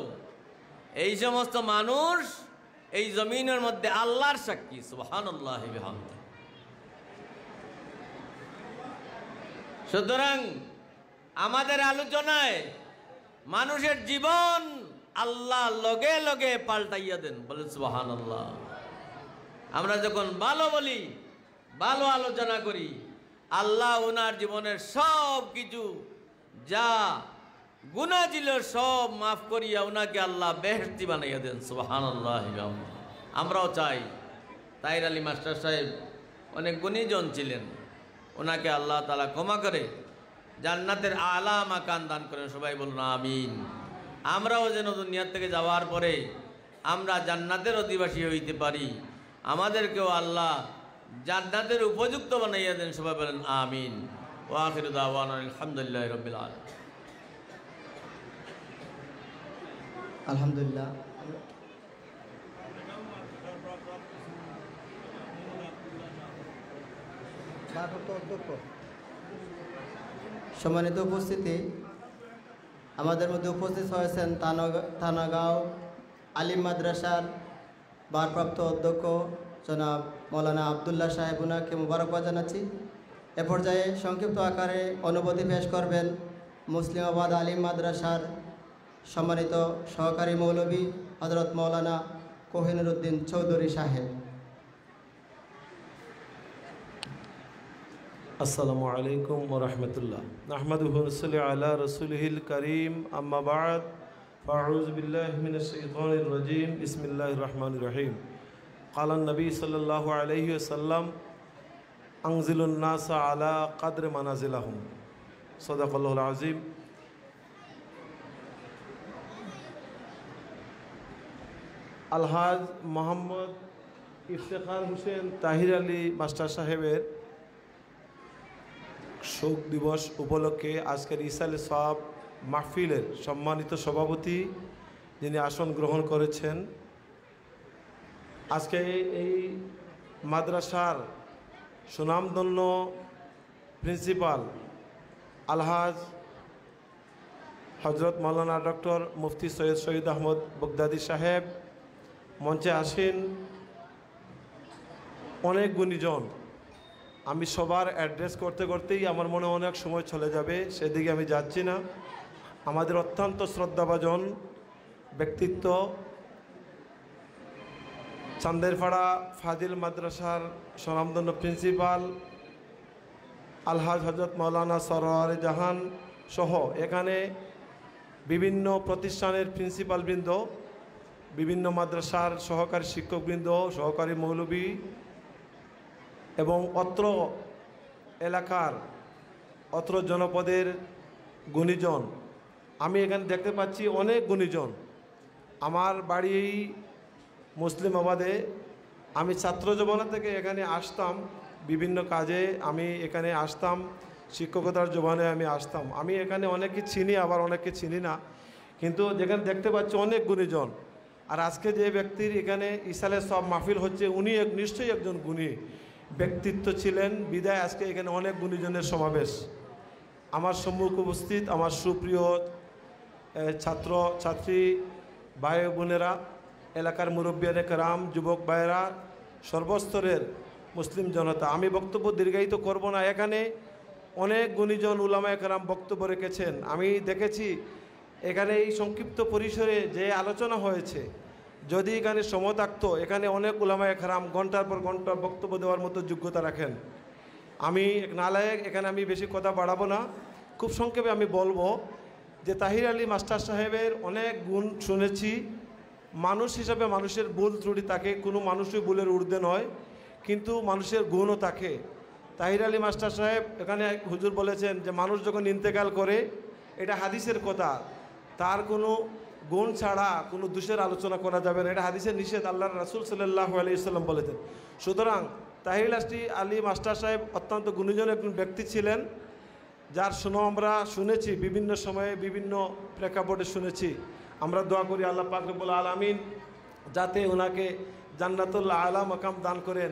এই সমস্ত মানুষ এই জমিনের মধ্যে আল্লাহর সাক্ষী। সুবহানাল্লাহ। সুতরাং আমাদের আলোচনায় মানুষের জীবন আল্লাহ লগে লগে পাল্টাইয়া দেন। বলেন সুবহানাল্লাহ। আমরা যখন ভালো বলি, ভালো আলোচনা করি, আল্লাহ ওনার জীবনের সব কিছু যা গুনাহ ছিল সব মাফ করিয়া ওনাকে আল্লাহ বেহেশতি বানাইয়া দেন। সুবহানাল্লাহ। আমরাও চাই তাহির আলী মাস্টার সাহেব অনেক গুণীজন ছিলেন, ওনাকে আল্লাহ তাআলা ক্ষমা করে জান্নাতের আলা মাকান দান করেন। সবাই বলুন আমিন। আমরাও যেন দুনিয়া থেকে যাওয়ার পরে আমরা জান্নাতের অধিবাসী হইতে পারি, আমাদেরকেও আল্লাহ জান্নাতের উপযুক্ত বানাইয়া দেন। সবাই বলেন আমিন। ওয়া আখিরু দাওয়ানা আলহামদুলিল্লাহি রাব্বিল আলামিন। আলহামদুলিল্লাহ। সম্মানিত উপস্থিতি, আমাদের মধ্যে উপস্থিত হয়েছেন থানাগাঁও আলিম মাদ্রাসার ভারপ্রাপ্ত অধ্যক্ষ জনাব মৌলানা আবদুল্লাহ সাহেব, ওনাকে মুবারকবাদ জানাচ্ছি। এ পর্যায়ে সংক্ষিপ্ত আকারে অনুভূতি পেশ করবেন মুসলিমাবাদ আলিম মাদ্রাসার সম্মানিত সহকারী মৌলভী হযরত মৌলানা কোহিনুরউদ্দিন চৌধুরী সাহেব। আসসালামু আলাইকুম ওয়া রাহমাতুল্লাহ। নাহমাদুহু ওয়া নুসাল্লি আলা রাসূলিহিল কারীম, আম্মা বা'দ, ফাআউযু বিল্লাহি মিনাশ শাইতানির রাজীম, বিসমিল্লাহির রহমানির রহিম। ক্বালান নবী সাল্লাল্লাহু আলাইহি ওয়াসাল্লাম, আনজিলুন নাসা আলা কদরি মানাজিলাহুম। সাদাকাল্লাহুল আযীম। আলহাজ মোহাম্মদ ইফতেখার হোসেন তাহির আলী মাস্টার সাহেবের শোক দিবস উপলক্ষে আজকের ইসালে সওয়াব মাহফিলের সম্মানিত সভাপতি যিনি আসন গ্রহণ করেছেন, আজকে এই মাদ্রাসার সুনামধন্য প্রিন্সিপাল আলহাজ হজরত মাওলানা ডক্টর মুফতি সৈয়দ শহীদ আহমদ বগদাদি সাহেব, মঞ্চে আসেন অনেক গুণীজন। আমি সবার অ্যাড্রেস করতে করতেই আমার মনে অনেক সময় চলে যাবে, সেদিকে আমি যাচ্ছি না। আমাদের অত্যন্ত শ্রদ্ধাভাজন ব্যক্তিত্ব চান্দেরপাড়া ফাজিল মাদ্রাসার স্বনামধন্য প্রিন্সিপাল আলহাজ হজরত মাওলানা সরওয়ারে জাহান সহ এখানে বিভিন্ন প্রতিষ্ঠানের প্রিন্সিপালবৃন্দ, বিভিন্ন মাদ্রাসার সহকারী শিক্ষকবৃন্দ, সহকারী মৌলভী এবং অত্র এলাকার অত্র জনপদের গুণীজন, আমি এখানে দেখতে পাচ্ছি অনেক গুণীজন। আমার বাড়ি মুসলিমাবাদে, আমি ছাত্র জীবনা থেকে এখানে আসতাম, বিভিন্ন কাজে আমি এখানে আসতাম, শিক্ষকতার জীবনে আমি আসতাম। আমি এখানে অনেকে চিনি, আবার অনেকে চিনি না, কিন্তু যেখানে দেখতে পাচ্ছি অনেক গুণীজন। আর আজকে যে ব্যক্তির এখানে ইসালে সব মাহফিল হচ্ছে, উনি নিশ্চয়ই একজন গুণী ব্যক্তিত্ব ছিলেন, বিদায় আজকে এখানে অনেক গুণীজনের সমাবেশ। আমার সম্মুখ উপস্থিত আমার সুপ্রিয় ছাত্র ছাত্রী ভাই বোনেরা, এলাকার মুরব্বিয়ানে কেরাম, যুবক ভাইয়েরা, সর্বস্তরের মুসলিম জনতা, আমি বক্তব্য দীর্ঘায়িত করব না। এখানে অনেক গুণীজন উলামায়ে কেরাম বক্তব্য রেখেছেন। আমি দেখেছি এখানে এই সংক্ষিপ্ত পরিসরে যে আলোচনা হয়েছে, যদি এখানে সময় থাকতো, এখানে অনেক উলামায়ে কেরাম ঘন্টার পর ঘন্টা বক্তব্য দেওয়ার মতো যোগ্যতা রাখেন। আমি নালায়েক, এখানে আমি বেশি কথা বাড়াবো না, খুব সংক্ষেপে আমি বলবো যে তাহির আলী মাস্টার সাহেবের অনেক গুণ শুনেছি। মানুষ হিসাবে মানুষের ভুল ত্রুটি থাকে, কোনো মানুষই ভুলের ঊর্ধ্বে নয়, কিন্তু মানুষের গুণও থাকে। তাহির আলী মাস্টার সাহেব এখানে হুজুর বলেছেন যে মানুষ যখন ইন্তেকাল করে, এটা হাদিসের কথা, তার কোনো গুণ ছাড়া কোনো দোষের আলোচনা করা যাবে না, এটা হাদিসের নিষেধ, আল্লাহর রাসূল সাল্লাল্লাহু আলাইহি ওয়াসাল্লাম বলেছেন। সুতরাং তাহির আলী মাস্টার সাহেব অত্যন্ত গুণীজন একজন ব্যক্তি ছিলেন, যার সুনাম আমরা শুনেছি, বিভিন্ন সময়ে বিভিন্ন প্রেক্ষাপটে শুনেছি। আমরা দোয়া করি আল্লাহ পাক রব্বুল আলামিন যাতে ওনাকে জান্নাতুল আলা মাকাম দান করেন।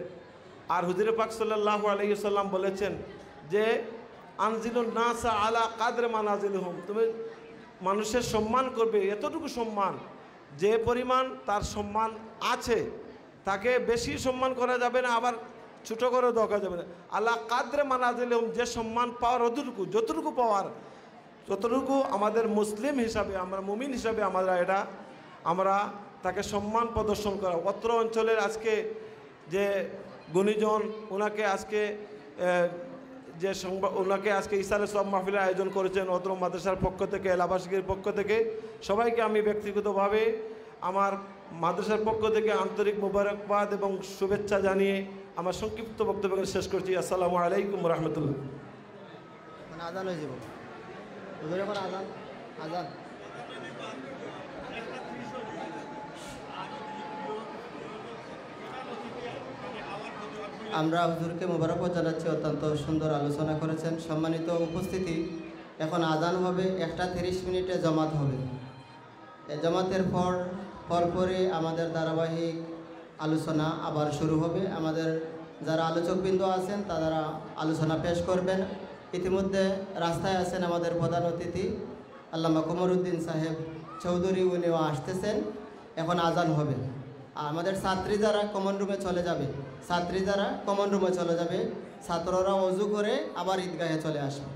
আর হুজুর পাক সাল্লাল্লাহু আলাইহি ওয়াসাল্লাম বলেছেন যে আনজিলুন নাসা আলা কাদরে মানাজিলহুম, তুমি মানুষের সম্মান করবে এতটুকু সম্মান, যে পরিমাণ তার সম্মান আছে, তাকে বেশি সম্মান করা যাবে না, আবার ছোটো করে দেখা যাবে না। আল্লাহ কাদরে মানাজিলহুম, যে সম্মান পাওয়ার অতটুকু, যতটুকু পাওয়ার যতটুকু আমাদের মুসলিম হিসাবে, আমরা মুমিন হিসাবে আমরা তাকে সম্মান প্রদর্শন করা। অত্র অঞ্চলের আজকে যে গুণীজন ওনাকে আজকে ওনাকে আজকে ইসালে সব মাহফিলের আয়োজন করেছেন অত্র মাদ্রাসার পক্ষ থেকে, এলাকাবাসীর পক্ষ থেকে সবাইকে আমি ব্যক্তিগতভাবে আমার মাদ্রাসার পক্ষ থেকে আন্তরিক মোবারকবাদ এবং শুভেচ্ছা জানিয়ে আমার সংক্ষিপ্ত বক্তব্য শেষ করছি। আসসালামু আলাইকুম রহমতুল্লাহ। আজান হয়ে যাব, আজান আজান। আমরা হুজুরকে মোবারকবাদ জানাচ্ছি, অত্যন্ত সুন্দর আলোচনা করেছেন। সম্মানিত উপস্থিতি, এখন আজান হবে, 1:30 মিনিটে জমাত হবে। জমাতের পরে আমাদের ধারাবাহিক আলোচনা আবার শুরু হবে। আমাদের যারা আলোচকবৃন্দ আছেন তারা আলোচনা পেশ করবেন। ইতিমধ্যে রাস্তায় আছেন আমাদের প্রধান অতিথি আল্লামা কমরউদ্দিন সাহেব চৌধুরী, উনিও আসতেছেন। এখন আজান হবে। আমাদের ছাত্রী যারা কমন রুমে চলে যাবে, ছাত্রীরা কমন রুমে চলে যাবে, ছাত্ররা ওযু করে আবার ঈদগাহে চলে আসবে।